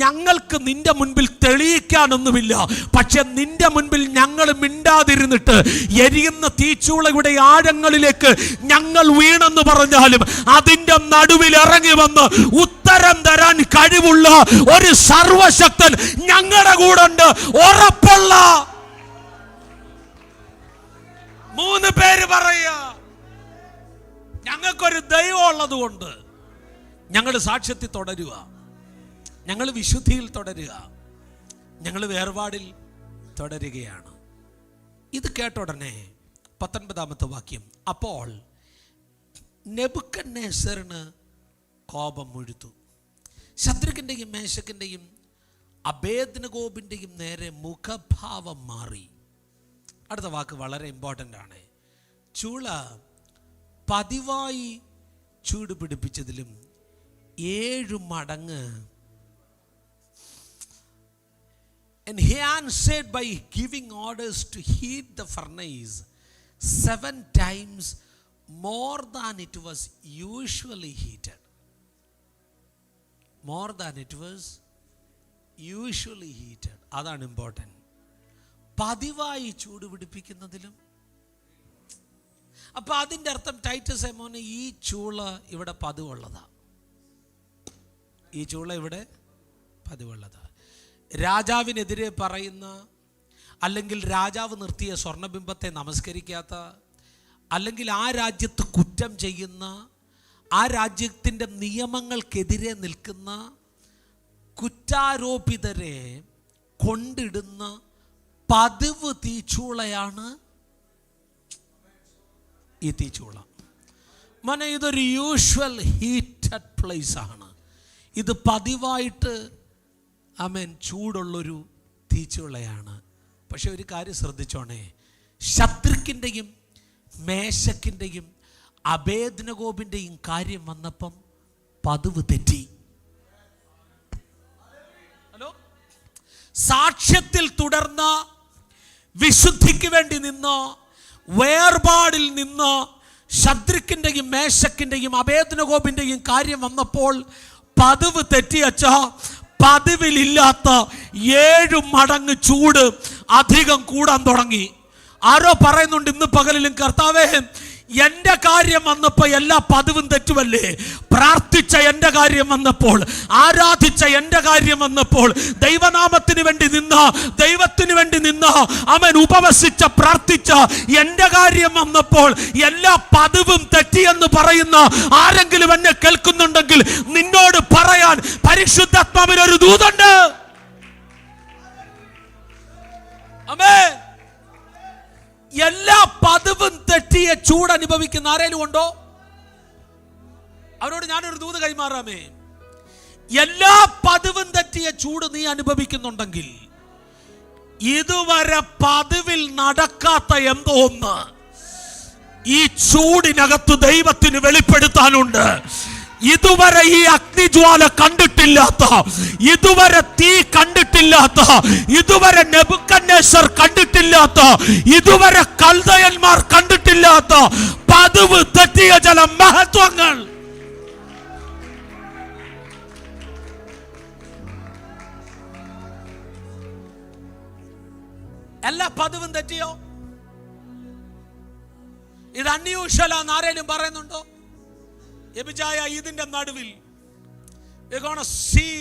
ഞങ്ങൾക്ക് നിന്റെ മുൻപിൽ തെളിയിക്കാനൊന്നുമില്ല, പക്ഷെ നിന്റെ മുൻപിൽ ഞങ്ങൾ മിണ്ടാതിരുന്നിട്ട് എരിയുന്ന തീച്ചൂളയുടെ ആഴങ്ങളിലേക്ക് ഞങ്ങൾ വീണെന്ന് പറഞ്ഞാലും അതിൻ്റെ നടുവിൽ ഇറങ്ങി വന്ന് ഉത്തരം തരാൻ കഴിവുള്ള ഒരു സർവശക്തൻ ഞങ്ങളുടെ കൂടെ ഉണ്ട്. ഉറപ്പുള്ള 3 പേര് പറയുക, ഞങ്ങൾക്കൊരു ദൈവം ഉള്ളത് കൊണ്ട് ഞങ്ങൾ സാക്ഷ്യത്തിൽ തുടരുക, ഞങ്ങൾ വിശുദ്ധിയിൽ തുടരുക, ഞങ്ങൾ വേർപാടിൽ തുടരുകയാണ്. ഇത് കേട്ട ഉടനെ 19ാമത്തെ വാക്യം, അപ്പോൾ നെബൂഖദ്നേസറിന് കോപം മുഴുത്തു. ശദ്രക്കിൻ്റെയും മേശക്കിൻ്റെയും അബേദ്നെഗോവിൻ്റെയും നേരെ മുഖഭാവം മാറി. അടുത്ത വാക്ക് വളരെ ഇമ്പോർട്ടൻ്റ് ആണ്. ചൂള പതിവായി ചൂട് പിടിപ്പിച്ചതിലും 7 മടങ്ങ്. And he answered by giving orders to heat the furnace 7 times more than it was usually heated. More than it was usually heated. അതാണ് ഇമ്പോർട്ടൻറ്റ്. പതിവായി ചൂട് പിടിപ്പിക്കുന്നതിലും. അപ്പൊ അതിൻ്റെ അർത്ഥം ടൈറ്റസ് മോനെ ഈ ചൂള ഇവിടെ പതിവുള്ളതാ, ഈ ചൂള ഇവിടെ പതിവുള്ളതാ. രാജാവിനെതിരെ പറയുന്ന, അല്ലെങ്കിൽ രാജാവ് നിർത്തിയ സ്വർണ്ണബിംബത്തെ നമസ്കരിക്കാത്ത, അല്ലെങ്കിൽ ആ രാജ്യത്ത് കുറ്റം ചെയ്യുന്ന, ആ രാജ്യത്തിൻ്റെ നിയമങ്ങൾക്കെതിരെ നിൽക്കുന്ന കുറ്റാരോപിതരെ കൊണ്ടിടുന്ന പതിവ് തീച്ചൂളയാണ് ഈ തീച്ചൂള. മോനെ ഇതൊരു യൂഷ്വൽ ഹീറ്റഡ് പ്ലേസ് ആണ്. ഇത് പതിവായിട്ട് ചൂടുള്ളൊരു തീച്ചൂളയാണ്. പക്ഷെ ഒരു കാര്യം ശ്രദ്ധിച്ചോണേ, ശദ്രക്കിൻ്റെയും മേശക്കിൻ്റെയും അബേദ്നെഗോവിൻ്റെയും കാര്യം വന്നപ്പം പതിവ് തെറ്റി. ഹലോ, സാക്ഷ്യത്തിൽ തുടർന്ന, വിശുദ്ധിക്ക് വേണ്ടി നിന്ന്, വേർപാടിൽ നിന്ന് ശദ്രക്കിൻ്റെയും മേശക്കിൻ്റെയും അബേദ്നെഗോവിൻ്റെയും കാര്യം വന്നപ്പോൾ പതിവ് തെറ്റിയച്ച പതിവിലില്ലാത്ത 7 മടങ്ങ് ചൂട് അധികം കൂടാൻ തുടങ്ങി. ആരോ പറയുന്നുണ്ട് ഇന്ന് പകലിലും, കർത്താവേ എൻ്റെ കാര്യം വന്നപ്പോൾ എല്ലാ പതിവും തെറ്റുമല്ലേ, പ്രാർത്ഥിച്ച എൻ്റെ കാര്യം വന്നപ്പോൾ, ആരാധിച്ച എൻ്റെ കാര്യം വന്നപ്പോൾ, ദൈവനാമത്തിന് വേണ്ടി നിന്ന, ദൈവത്തിന് വേണ്ടി നിന്ന, ഉപവസിച്ച പ്രാർത്ഥിച്ച എൻ്റെ കാര്യം വന്നപ്പോൾ എല്ലാ പതിവും തെറ്റിയെന്ന് പറയുന്ന ആരെങ്കിലും എന്നെ കേൾക്കുന്നുണ്ടെങ്കിൽ നിന്നോട് പറയാൻ പരിശുദ്ധാത്മാവിന് ഒരു ദൂതുണ്ട്. ആമേൻ. എല്ലാ പതിവും തെറ്റിയ ചൂട് അനുഭവിക്കുന്ന ആരേലും ഉണ്ടോ? അവരോട് ഞാനൊരു ദൂത് കൈമാറാമേ. എല്ലാ പതിവും തെറ്റിയ ചൂട് നീ അനുഭവിക്കുന്നുണ്ടെങ്കിൽ ഇതുവരെ പതിവിൽ നടക്കാത്ത എന്തോ ഒന്ന് ഈ ചൂടിനകത്ത് ദൈവത്തിന് വെളിപ്പെടുത്താനുണ്ട്. ഇതുവരെ ഈ അഗ്നിജ്വാല കണ്ടിട്ടില്ലാത്ത, ഇതുവരെ തീ കണ്ടിട്ടില്ലാത്ത, ഇതുവരെ നെബൂഖദ്നേസർ കണ്ടിട്ടില്ലാത്ത, ഇതുവരെ കൽദയന്മാർ കണ്ടിട്ടില്ലാത്ത പതിവ് തെറ്റിയ ചില മഹത്വങ്ങൾ എല്ലാ പതിവും തെറ്റിയോ? ഇത് അൺയൂഷ്വൽ ആണെന്ന് ആരെങ്കിലും പറയുന്നുണ്ടോ? എബിജായ ഇതിന്റെ നടുവിൽ we're going to see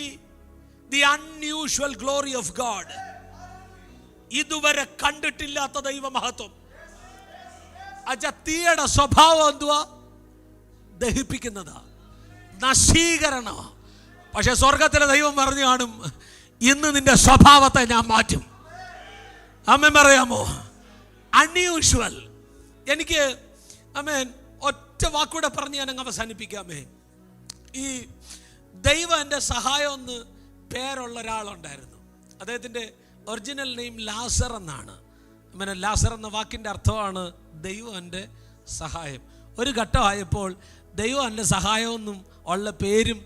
the unusual glory of God. ഇതുവരെ കണ്ടിട്ടില്ലാത്ത ദൈവ മഹത്വം. തീയുടെ സ്വഭാവം എന്തുവാ? ദഹിപ്പിക്കുന്നതാ, നശീകരണ. പക്ഷെ സ്വർഗത്തിലെ ദൈവം പറഞ്ഞു കാണും, ഇന്ന് നിന്റെ സ്വഭാവത്തെ ഞാൻ മാറ്റും. അമ്മ പറയാമോ? അൺയൂഷ്വൽ. എനിക്ക് ഒറ്റ വാക്കൂടെ പറഞ്ഞ് ഞാൻ അങ്ങ് അവസാനിപ്പിക്കാമേ. ഈ ദൈവം എൻ്റെ സഹായം എന്ന് പേരുള്ള ഒരാളുണ്ടായിരുന്നു. അദ്ദേഹത്തിൻ്റെ ഒറിജിനൽ നെയിം ലാസർ എന്നാണ്. ലാസർ എന്ന വാക്കിൻ്റെ അർത്ഥമാണ് ദൈവം എൻ്റെ സഹായം. ഒരു ഘട്ടമായപ്പോൾ ദൈവം എൻ്റെ സഹായമെന്നും ഉള്ള പേരും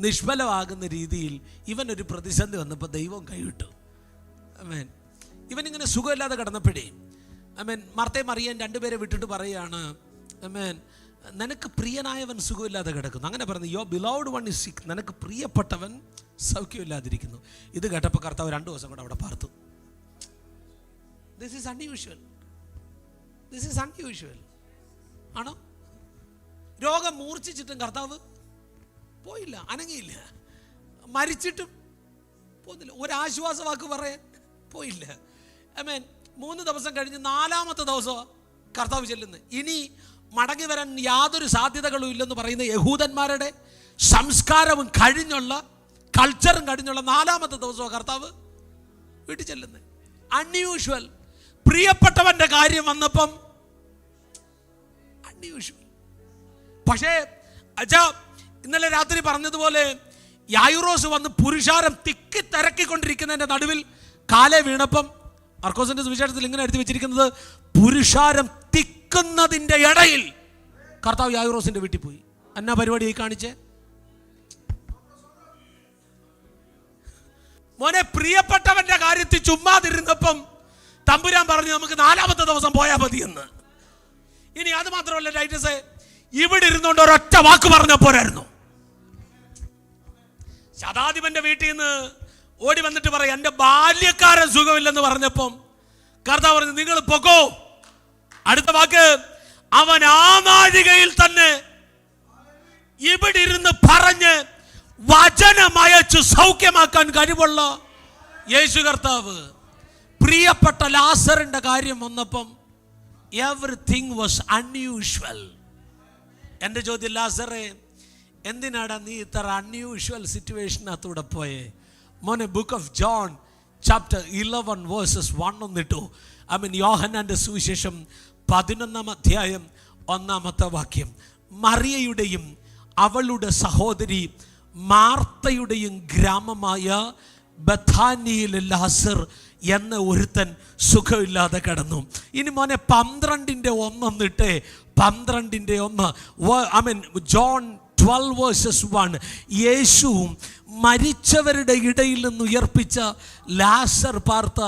നിഷ്ഫലമാകുന്ന രീതിയിൽ ഇവനൊരു പ്രതിസന്ധി വന്നപ്പോൾ ദൈവം കൈവിട്ടു. ഇവനിങ്ങനെ സുഖമില്ലാതെ കിടന്നപ്പോഴേ മർത്തയും മറിയാൻ രണ്ടുപേരെ വിട്ടിട്ട് പറയുകയാണ്, നിനക്ക് പ്രിയനായവൻ സുഖമില്ലാതെ കിടക്കുന്നു. അങ്ങനെ പറഞ്ഞു, യോ ബിലോവ്ഡ് വൺ ഈസ് സിക്ക്, നിനക്ക് പ്രിയപ്പെട്ടവൻ സൗഖ്യമില്ലാതിരിക്കുന്നു. ഇത് കേട്ടപ്പോൾ കർത്താവ് 2 ദിവസം കൂടെ അവിടെ പാർത്തു. This is unusual. This is unusual ആണോ? രോഗം മൂർച്ഛിച്ചിട്ടും കർത്താവ് പോയില്ല, അനങ്ങിയില്ല. മരിച്ചിട്ടും പോകുന്നില്ല, ഒരാശ്വാസ വാക്ക് പറയാൻ പോയില്ല. 3 ദിവസം കഴിഞ്ഞ് 4-ാമത്തെ ദിവസം കർത്താവ് ചെല്ലുന്നു. ഇനി മടങ്ങി വരാൻ യാതൊരു സാധ്യതകളും ഇല്ലെന്ന് പറയുന്ന യഹൂദന്മാരുടെ സംസ്കാരവും കഴിഞ്ഞുള്ള, കൾച്ചറും കഴിഞ്ഞുള്ള 4-ാമത്തെ ദിവസവും കർത്താവ് വീട്ടിൽ ചെല്ലുന്നത്. അൺയൂഷ്വൽ. പ്രിയപ്പെട്ടവന്റെ കാര്യം വന്നപ്പം അൺയൂഷ്വൽ. പക്ഷേ ഇന്നലെ രാത്രി പറഞ്ഞതുപോലെ യായിറോസ് വന്ന് പുരുഷാരം തിക്കി തിരക്കിക്കൊണ്ടിരിക്കുന്നതിന്റെ നടുവിൽ കാലേ വീണപ്പം മർക്കോസിന്റെ സുവിശേഷത്തിൽ ഇങ്ങനെ എടുത്തു വെച്ചിരിക്കുന്നത്, പുരുഷാരം തിക്കുന്നതിന്റെ ഇടയിൽ കർത്താവ് യായിറോസിന്റെ വീട്ടിൽ പോയി. എന്നാ പരിപാടി കാണിച്ചേ? മോനെ, പ്രിയപ്പെട്ടവന്റെ കാര്യത്തിൽ ചുമ്മാതിരുന്നപ്പം തമ്പുരാൻ പറഞ്ഞു നമുക്ക് 4-ാമത്തെ ദിവസം പോയാൽ മതിയെന്ന്. ഇനി അത് മാത്രമല്ല ടൈറ്റസേ, ഇവിടെ ഇരുന്നുകൊണ്ട് ഒരൊറ്റ വാക്ക് പറഞ്ഞ പോരായിരുന്നു. ശതാധിപന്റെ വീട്ടിൽ നിന്ന് ഓടി വന്നിട്ട് പറയാം, എൻ്റെ ബാല്യക്കാരൻ സുഖമില്ലെന്ന് പറഞ്ഞപ്പം കർത്താവ് പറഞ്ഞു നിങ്ങൾ പൊക്കോ. അടുത്ത വാക്ക്, അവൻ ആ നാഴികയിൽ തന്നെ ഇവിടെ ഇരുന്ന് പറഞ്ഞ് വചനമയച്ച് സൗഖ്യമാക്കാൻ കഴിവുള്ള യേശു കർത്താവ്. പ്രിയപ്പെട്ട ലാസറിന്റെ കാര്യം വന്നപ്പം എവറിത്തിങ് വാസ് അൺയൂഷ്വൽ. എൻ്റെ ചോദ്യം, ലാസറെ എന്തിനാടാ നീ ഇത്ര അൺയൂഷ്വൽ സിറ്റുവേഷനകത്തൂടെ പോയേ? മോനെ, book of John chapter 11 versus 1 and 2. യോഹന്നാന്റെ സുവിശേഷം 11 അധ്യായം 1 വാക്യം. മറിയയുടെയും അവളുടെ സഹോദരി മാർത്തയുടെയും ഗ്രാമമായ ബഥാനിയിലെ ലാസർ എന്ന ഒരുത്തൻ സുഖമില്ലാതെ കിടന്നു. ഇനി മോനെ 12:1 എന്നിട്ട് 12:1 ജോൺ 12 വേഴ്സസ് 1. യേശുവും മരിച്ചവരുടെ ഇടയിൽ നിന്ന് ഉയർപ്പിച്ച ലാസർ പാർത്ത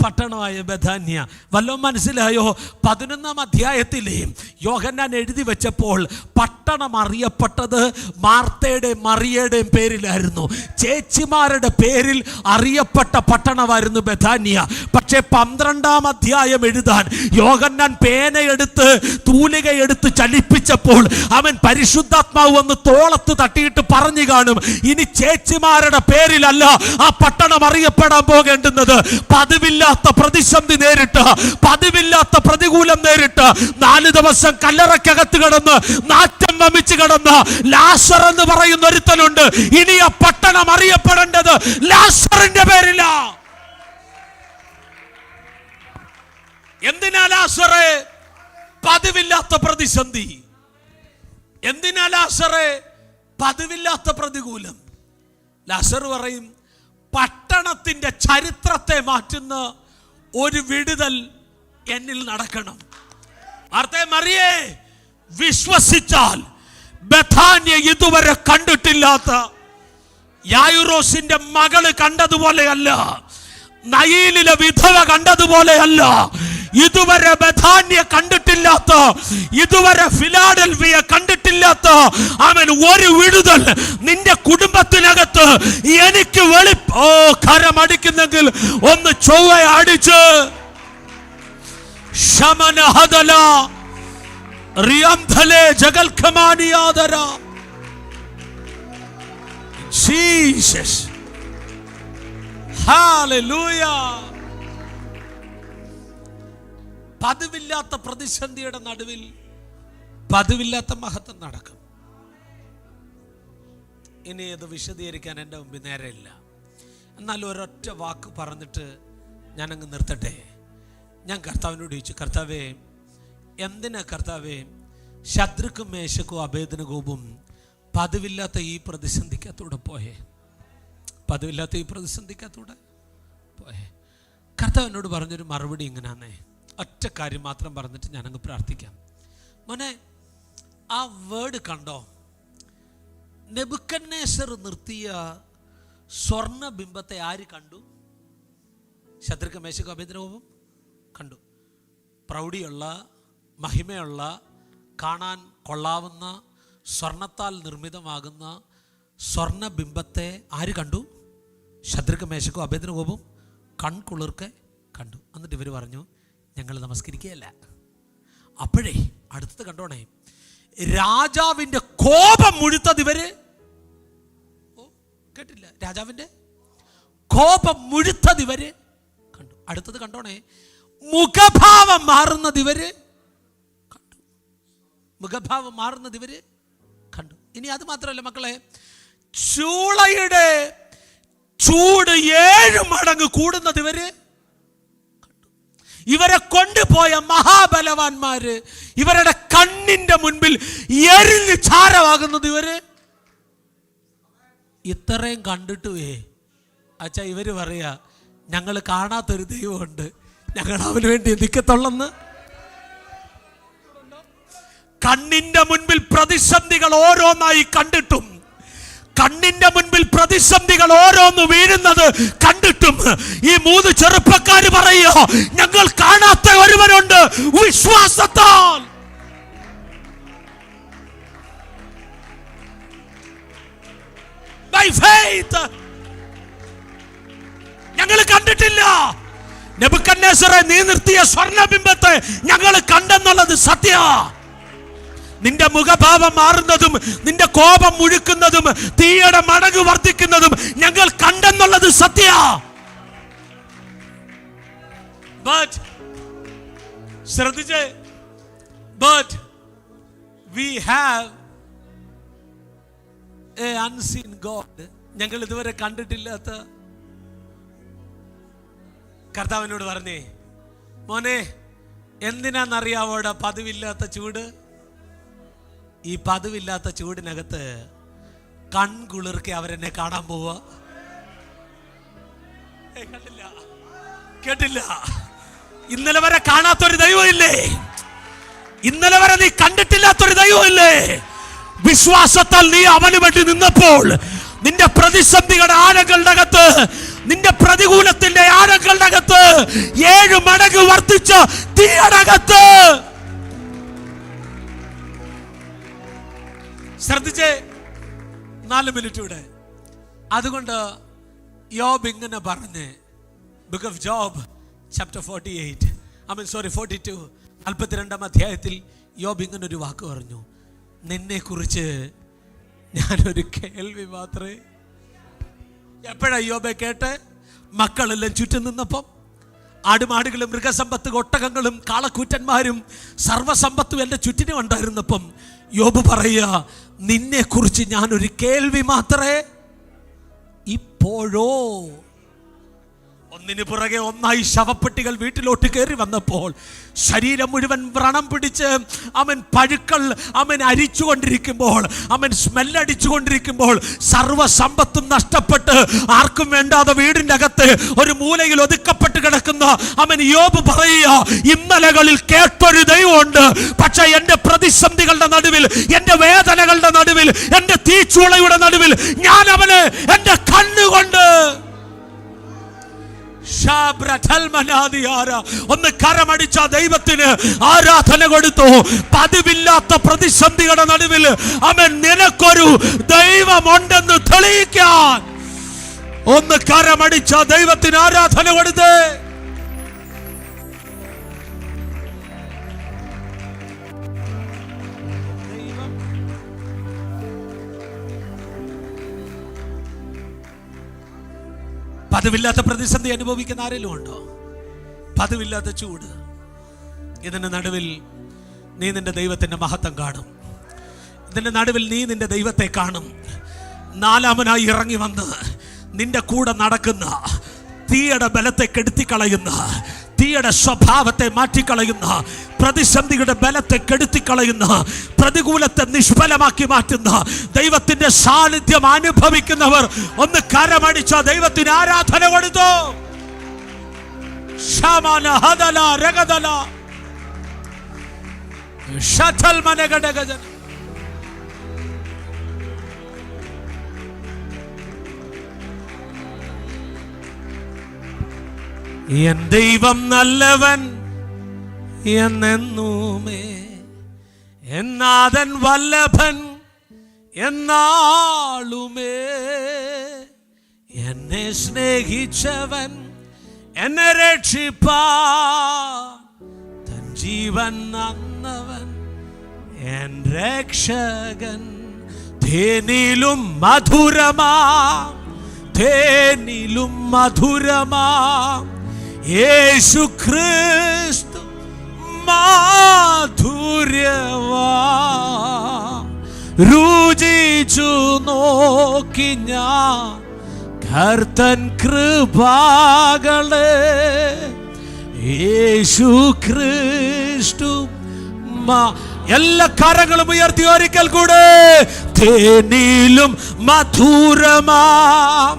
പട്ടണമായ ബഥാന്യ. വല്ലതും മനസ്സിലായോ? 11 അധ്യായത്തിലെ യോഹന്നാൻ എഴുതി വെച്ചപ്പോൾ പട്ടണം അറിയപ്പെട്ടത് മാർത്തയുടെയും മറിയയുടെയും പേരിലായിരുന്നു. ചേച്ചിമാരുടെ പേരിൽ അറിയപ്പെട്ട പട്ടണമായിരുന്നു ബഥാന്യ. പക്ഷേ 12 അധ്യായം എഴുതാൻ യോഹന്നാൻ പേനയെടുത്ത് തൂലികയെടുത്ത് ചലിപ്പിച്ചപ്പോൾ അവൻ പരിശുദ്ധാത്മാവ് വന്ന് തോളത്ത് തട്ടിയിട്ട് പറഞ്ഞു കാണും, ഇനി ചേച്ചിമാരുടെ പേരിലല്ല ആ പട്ടണം അറിയപ്പെടാൻ പോകേണ്ടുന്നത്. പതിവില്ലാത്ത പ്രതിസന്ധി നേരിട്ട്, പതിവില്ലാത്ത പ്രതികൂലം നേരിട്ട് 4 ദിവസം കല്ലറക്കകത്ത് കിടന്ന് നാറ്റം വമിച്ച് കിടന്ന ലാസർ എന്ന് പറയുന്ന ഒരുത്തനുണ്ട്. ഇനി ആ പട്ടണം അറിയപ്പെടേണ്ടത് ലാസറിന്റെ പേരിലാ. എന്തിനാ ലാസറെ പതിവില്ലാത്ത പ്രതിസന്ധി? എന്തിനാ ലാസറെ പതിവില്ലാത്ത പ്രതികൂലം? ലാസർ പറയും, പട്ടണത്തിന്റെ ചരിത്രത്തെ മാറ്റുന്ന ഒരു വിടുതൽ എന്നിൽ നടക്കണം. മറിയേ, വിശ്വസിച്ചാൽ ബഥാന്യ ഇതുവരെ കണ്ടിട്ടില്ലാത്ത, യായിറോസിന്റെ മകള് കണ്ടതുപോലെയല്ല, നയീലിലെ വിധവ കണ്ടതുപോലെയല്ല, ഇതുവരെ ബഥാന്യ കണ്ടിട്ടില്ലാത്ത, ഇതുവരെ ഫിലാഡൽഫിയ കണ്ടിട്ടില്ലാത്ത ഒരു വിടുതൽ നിന്റെ കുടുംബത്തിനകത്ത് എനിക്ക് കരമടിക്കുന്നെങ്കിൽ ഒന്ന് ചൊവ്വ അടിച്ച് ശമനഹദല റിയംധലേ ജഗൽഖമാനിയാദര. Jesus, hallelujah. പതിവില്ലാത്ത പ്രതിസന്ധിയുടെ നടുവിൽ പതിവില്ലാത്ത മഹത്വം നടക്കും. ഇനി അത് വിശദീകരിക്കാൻ എൻ്റെ മുമ്പിൽ നേരെയില്ല. എന്നാൽ ഒരൊറ്റ വാക്ക് പറഞ്ഞിട്ട് ഞാനങ്ങ് നിർത്തട്ടെ. ഞാൻ കർത്താവിനോട് ചോദിച്ചു, കർത്താവേ, എന്തിനാ കർത്താവേ ശദ്രക്കും മേശക്കും അബേദ്നെഗോവും പതിവില്ലാത്ത ഈ പ്രതിസന്ധിക്കത്തൂടെ പോയേ? പതിവില്ലാത്ത ഈ പ്രതിസന്ധിക്കത്തൂടെ പോയേ? കർത്താവിനോട് പറഞ്ഞൊരു മറുപടി ഇങ്ങനെയാന്നേ. ഒറ്റ കാര്യം മാത്രം പറഞ്ഞിട്ട് ഞാനങ്ങ് പ്രാർത്ഥിക്കാം. മോനെ, ആ വേർഡ് കണ്ടോ? നെബൂഖദ്നേസർ നിർത്തിയ സ്വർണ്ണ ബിംബത്തെ ആര് കണ്ടു? ശദ്രക്കും മേശക്കും അബേദ്നെഗോവും കണ്ടു. പ്രൗഢിയുള്ള, മഹിമയുള്ള, കാണാൻ കൊള്ളാവുന്ന, സ്വർണത്താൽ നിർമ്മിതമാകുന്ന സ്വർണ്ണ ബിംബത്തെ ആര് കണ്ടു? ശദ്രക്കും മേശക്കും അബേദ്നെഗോവും കൺകുളിർക്കെ കണ്ടു. എന്നിട്ട് ഇവർ പറഞ്ഞു, ഞങ്ങൾ നമസ്കരിക്കുകയല്ല. അപ്പോഴേ അടുത്തത് കണ്ടോണേ, രാജാവിന്റെ കോപം മുഴുത്തത് ഇവര് കേട്ടില്ല. രാജാവിന്റെ കോപം മുഴുത്തത് ഇവര് കണ്ടു. അടുത്തത് കണ്ടോണേ, മുഖഭാവം മാറുന്നത് ഇവര് കണ്ടു. മുഖഭാവം മാറുന്നത് ഇവര് കണ്ടു. ഇനി അത് മാത്രമല്ല മക്കളെ, ചൂളയുടെ ചൂട് 7 മടങ്ങ് കൂടുന്നത് ഇവര് കണ്ടു. ഇവരെ കൊണ്ടുപോയ മഹാബലവാന്മാര് ഇവരുടെ കണ്ണിന്റെ മുൻപിൽ എരിഞ്ഞ് ചാരമാകുന്നത് ഇവര് ഇത്രയും കണ്ടിട്ടുവേ അച്ഛാ ഇവര് പറയാ, ഞങ്ങൾ കാണാത്തൊരു ദൈവമുണ്ട്, ഞങ്ങൾ അവന് വേണ്ടി നിൽക്കത്തുള്ളെന്ന്. കണ്ണിന്റെ മുൻപിൽ പ്രതിസന്ധികൾ ഓരോന്നായി കണ്ടിട്ടും, കണ്ണിന്റെ മുൻപിൽ പ്രതിസന്ധികൾ ഓരോന്ന് വീഴുന്നത് കണ്ടിട്ടും ഈ 3 ചെറുപ്പക്കാര് പറയുക, ഞങ്ങൾ കാണാത്ത ഒരുവനുണ്ട്, വിശ്വാസത്താൽ. By faith. ഞങ്ങൾ കണ്ടിട്ടില്ല. നെബൂഖദ്നേസറെ, നീ നിർത്തിയ സ്വർണ്ണബിംബത്തെ ഞങ്ങൾ കണ്ടെന്നുള്ളത് സത്യ. നിന്റെ മുഖഭാവം മാറുന്നതും നിന്റെ കോപം മുഴുക്കുന്നതും തീയുടെ മടങ്ങ് വർദ്ധിക്കുന്നതും ഞങ്ങൾ കണ്ടെന്നുള്ളത് സത്യ. ശ്രദ്ധിച്ചേ, but we have a unseen God. ഞങ്ങൾ ഇതുവരെ കണ്ടിട്ടില്ലാത്ത. കർത്താവിനോട് പറഞ്ഞേ, മോനെ എന്തിനാന്നറിയാവോടെ പതിവില്ലാത്ത ചൂട്? ഈ പതിവില്ലാത്ത ചൂടിനകത്ത് കൺകുളിർക്കെ അവരെന്നെ കാണാൻ പോവാ. കണ്ടില്ല, കേട്ടില്ല. ഇന്നലെ വരെ കാണാത്തൊരു ദൈവമില്ലേ? ഇന്നലെ വരെ നീ കണ്ടിട്ടില്ലാത്തൊരു ദൈവമില്ലേ? വിശ്വാസത്താൽ നീ അവന് വേണ്ടി നിന്നപ്പോൾ നിന്റെ പ്രതിസന്ധികളുടെ ആഴങ്ങളുടെ അകത്ത്, നിന്റെ പ്രതികൂലത്തിന്റെ ആഴങ്ങളുടെ അകത്ത് 7 മടങ്ങ് വർദ്ധിച്ച തീയടകത്ത്. ശ്രദ്ധിച്ചേ, 4 മിനിറ്റ് ഇവിടെ. അതുകൊണ്ട് യോബ് ഇങ്ങനെ പറഞ്ഞ്, ബുക്ക് ഓഫ് ജോബ് ചാപ്റ്റർ 42 42 അധ്യായത്തിൽ യോബ് ഇങ്ങനെ ഒരു വാക്ക് പറഞ്ഞു, നിന്നെ കുറിച്ച് ഞാനൊരു കേൾവി മാത്രമേ. എപ്പോഴാ യോബെ കേട്ട്? മക്കളെല്ലാം ചുറ്റും നിന്നപ്പം, ആടുമാടുകളും മൃഗസമ്പത്ത് ഒട്ടകങ്ങളും കാളക്കൂറ്റന്മാരും സർവസമ്പത്തും എൻ്റെ ചുറ്റിനും ഉണ്ടായിരുന്നപ്പം യോബ് പറയുക, നിന്നെ കുറിച്ച് ഞാനൊരു കേൾവി മാത്രമേ. ഇപ്പോഴോ ഒന്നിനു പുറകെ ഒന്നായി ശവപ്പെട്ടികൾ വീട്ടിലോട്ട് കയറി വന്നപ്പോൾ ശരീരം മുഴുവൻ വ്രണം പിടിച്ച് അവൻ പഴുക്കൾ അവൻ അരിച്ചുകൊണ്ടിരിക്കുമ്പോൾ, അവൻ സ്മെല്ലടിച്ചുകൊണ്ടിരിക്കുമ്പോൾ, സർവ്വസമ്പത്തും നഷ്ടപ്പെട്ട് ആർക്കും വേണ്ടാതെ വീടിൻ്റെ അകത്ത് ഒരു മൂലയിൽ ഒതുക്കപ്പെട്ട് കിടക്കുന്ന അവൻ യോബ് പറയുക, ഇന്നലകളിൽ കേട്ടൊരു ദൈവമുണ്ട്. പക്ഷെ എൻ്റെ പ്രതിസന്ധികളുടെ നടുവിൽ, എൻ്റെ വേദനകളുടെ നടുവിൽ, എൻ്റെ തീച്ചൂളയുടെ നടുവിൽ ഞാൻ അവന് എൻ്റെ കണ്ണുകൊണ്ട് ഒന്ന് കരമടിച്ച ദൈവത്തിന് ആരാധന കൊടുത്തു. പതിവില്ലാത്ത പ്രതിസന്ധികളുടെ നടുവിൽ അവൻ നിനക്കൊരു ദൈവമുണ്ടെന്ന് തെളിയിക്കാൻ ഒന്ന് കരമടിച്ച ദൈവത്തിന് ആരാധന കൊടുത്ത്. പതിവില്ലാത്ത പ്രതിസന്ധി അനുഭവിക്കുന്ന ആരെങ്കിലും ഉണ്ടോ? പതിവില്ലാത്ത ചൂട്. ഇതിന്റെ നടുവിൽ നീ നിന്റെ ദൈവത്തിന്റെ മഹത്വം കാണും. ഇതിന്റെ നടുവിൽ നീ നിന്റെ ദൈവത്തെ കാണും. 4-മനായി ഇറങ്ങി വന്ന് നിന്റെ കൂടെ നടക്കുന്ന, തീയുടെ ബലത്തെ കെടുത്തിക്കളയുന്ന, തീയുടെ സ്വഭാവത്തെ മാറ്റിക്കളയുന്ന, പ്രതിസന്ധിയുടെ ബലത്തെ കെടുത്തിക്കളയുന്ന, പ്രതികൂലത്തെ നിഷ്ഫലമാക്കി മാറ്റുന്ന ദൈവത്തിന്റെ സാന്നിധ്യം അനുഭവിക്കുന്നവർ ഒന്ന് കരമടിച്ച ദൈവത്തിന് ആരാധന കൊടുത്തു. എൻ ദൈവം നല്ലവൻ എന്നെന്നുമേ, എന്നാഥൻ വല്ലഭൻ എന്നാളുമേ, എന്നെ സ്നേഹിച്ചവൻ എന്നെ രക്ഷിപ്പാൻ തൻ ജീവൻ നന്നവൻ എൻ രക്ഷകൻ. തേനിലും മധുരമാ, തേനിലും മധുരമാ യേശു ക്രിസ്തു മാധുര്യവാ. രുചിച്ചു നോക്കി ഞാൻ കർത്തൻ കൃപകളെ, യേശു ക്രിസ്തു. എല്ലാ കരങ്ങളും ഉയർത്തി ഒരിക്കൽ കൂടെ. തേനിലും മധുരമാം,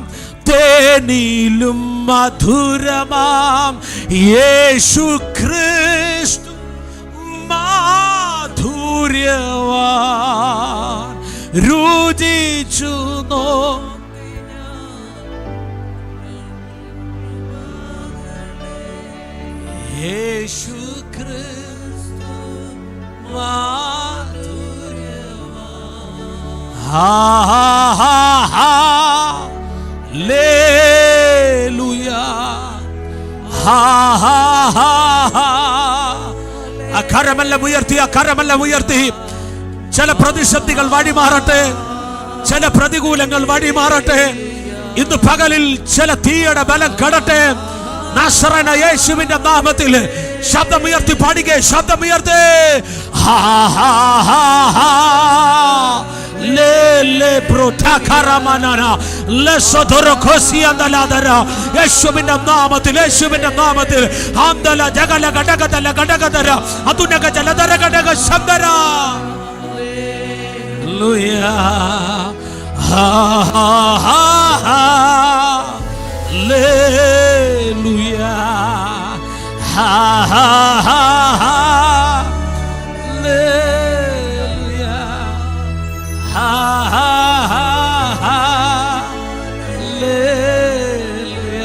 തേനിലും മധുരമാം യേശു ക്രിസ്തു മാധുര്യവാൻ. രുചിച്ചു നോക്കി യേശു ക്രിസ്തു മാധുര്യവാൻ. ഹല്ലേലൂയ, കരമെല്ലാം ഉയർത്തി, കരമെല്ലാം ഉയർത്തി. ചില പ്രതിസന്ധികൾ വഴിമാറട്ടെ, ചില പ്രതികൂലങ്ങൾ വഴിമാറട്ടെ. ഇന്ന് പകലിൽ ചില തീയുടെ ബലം കടട്ടെ. നസറേന യേശുവിന്റെ നാമത്തിൽ ശബ്ദമുയർത്തി പാടുക, ശബ്ദമുയർത്തി. ഹാ ഹാ ഹാ ഹാ le le protakaramanana le sodorokhosiandala യേശുവിന്റെ നാമത്തിൽ, യേശുവിന്റെ നാമത്തിൽ ആന്തല ജഗല ഘടകതല ഘടകതര അതുനക ജലധര ഘടക ശബ്ദര ഹല്ലേലൂയ. ഹാ ഹാ ഹാ ഹല്ലേലൂയ. ഹാ ഹാ ഹാ ഹല്ലേലൂയ. ഹാ ഹാ ഹാ ഹല്ലേലൂയ.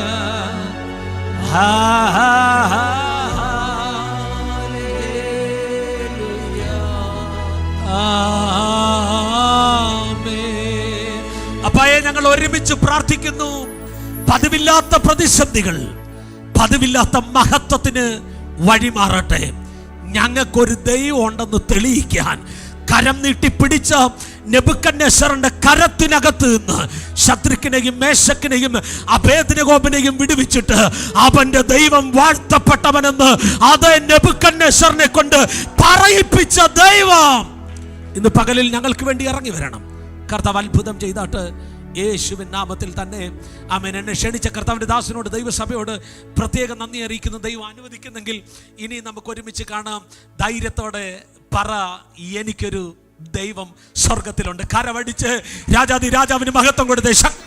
ഹാ ഹാ ഹാ ഹല്ലേലൂയ. ആമേൻ. അപ്പായെ, ഞങ്ങൾ ഒരുമിച്ച് പ്രാർത്ഥിക്കുന്നു. പതിവില്ലാത്ത പ്രതിസന്ധികൾ, പതിവില്ലാത്ത മഹത്വത്തിന് വഴിമാറട്ടെ. ഞങ്ങൾക്കൊരു ദൈവം ഉണ്ടെന്ന് തെളിയിക്കാൻ കരം നീട്ടി പിടിച്ച നെബൂഖദ്നേസറിന്റെ കരത്തിനകത്ത് നിന്ന് ശദ്രക്കിനെയും മേശക്കിനെയും അബേദ്നെഗോവിനെയും വിടുവിച്ചിട്ട് അവന്റെ ദൈവം വാഴ്ത്തപ്പെട്ടവനെന്ന് അതേ നെബൂഖദ്നേസറിനെ കൊണ്ട് പറയിപ്പിച്ച ദൈവം ഇന്ന് പകലിൽ ഞങ്ങൾക്ക് വേണ്ടി ഇറങ്ങി വരണം. കർത്താവ് അത്ഭുതം ചെയ്താട്ട് യേശുവിൻ നാമത്തിൽ തന്നെ ആമേൻ. എന്നെ ക്ഷണിച്ച കർത്താവിന്റെ ദാസനോട്, ദൈവസഭയോട് പ്രത്യേകം നന്ദി അറിയിക്കുന്നു. ദൈവം അനുവദിക്കുന്നെങ്കിൽ ഇനി നമുക്ക് ഒരുമിച്ച് കാണാം. ധൈര്യത്തോടെ പറ, എനിക്കൊരു ദൈവം സ്വർഗത്തിലുണ്ട്. കരവടിച്ച് രാജാതി രാജാവിന് മഹത്വം കൊടുത്തേ. ശക്തി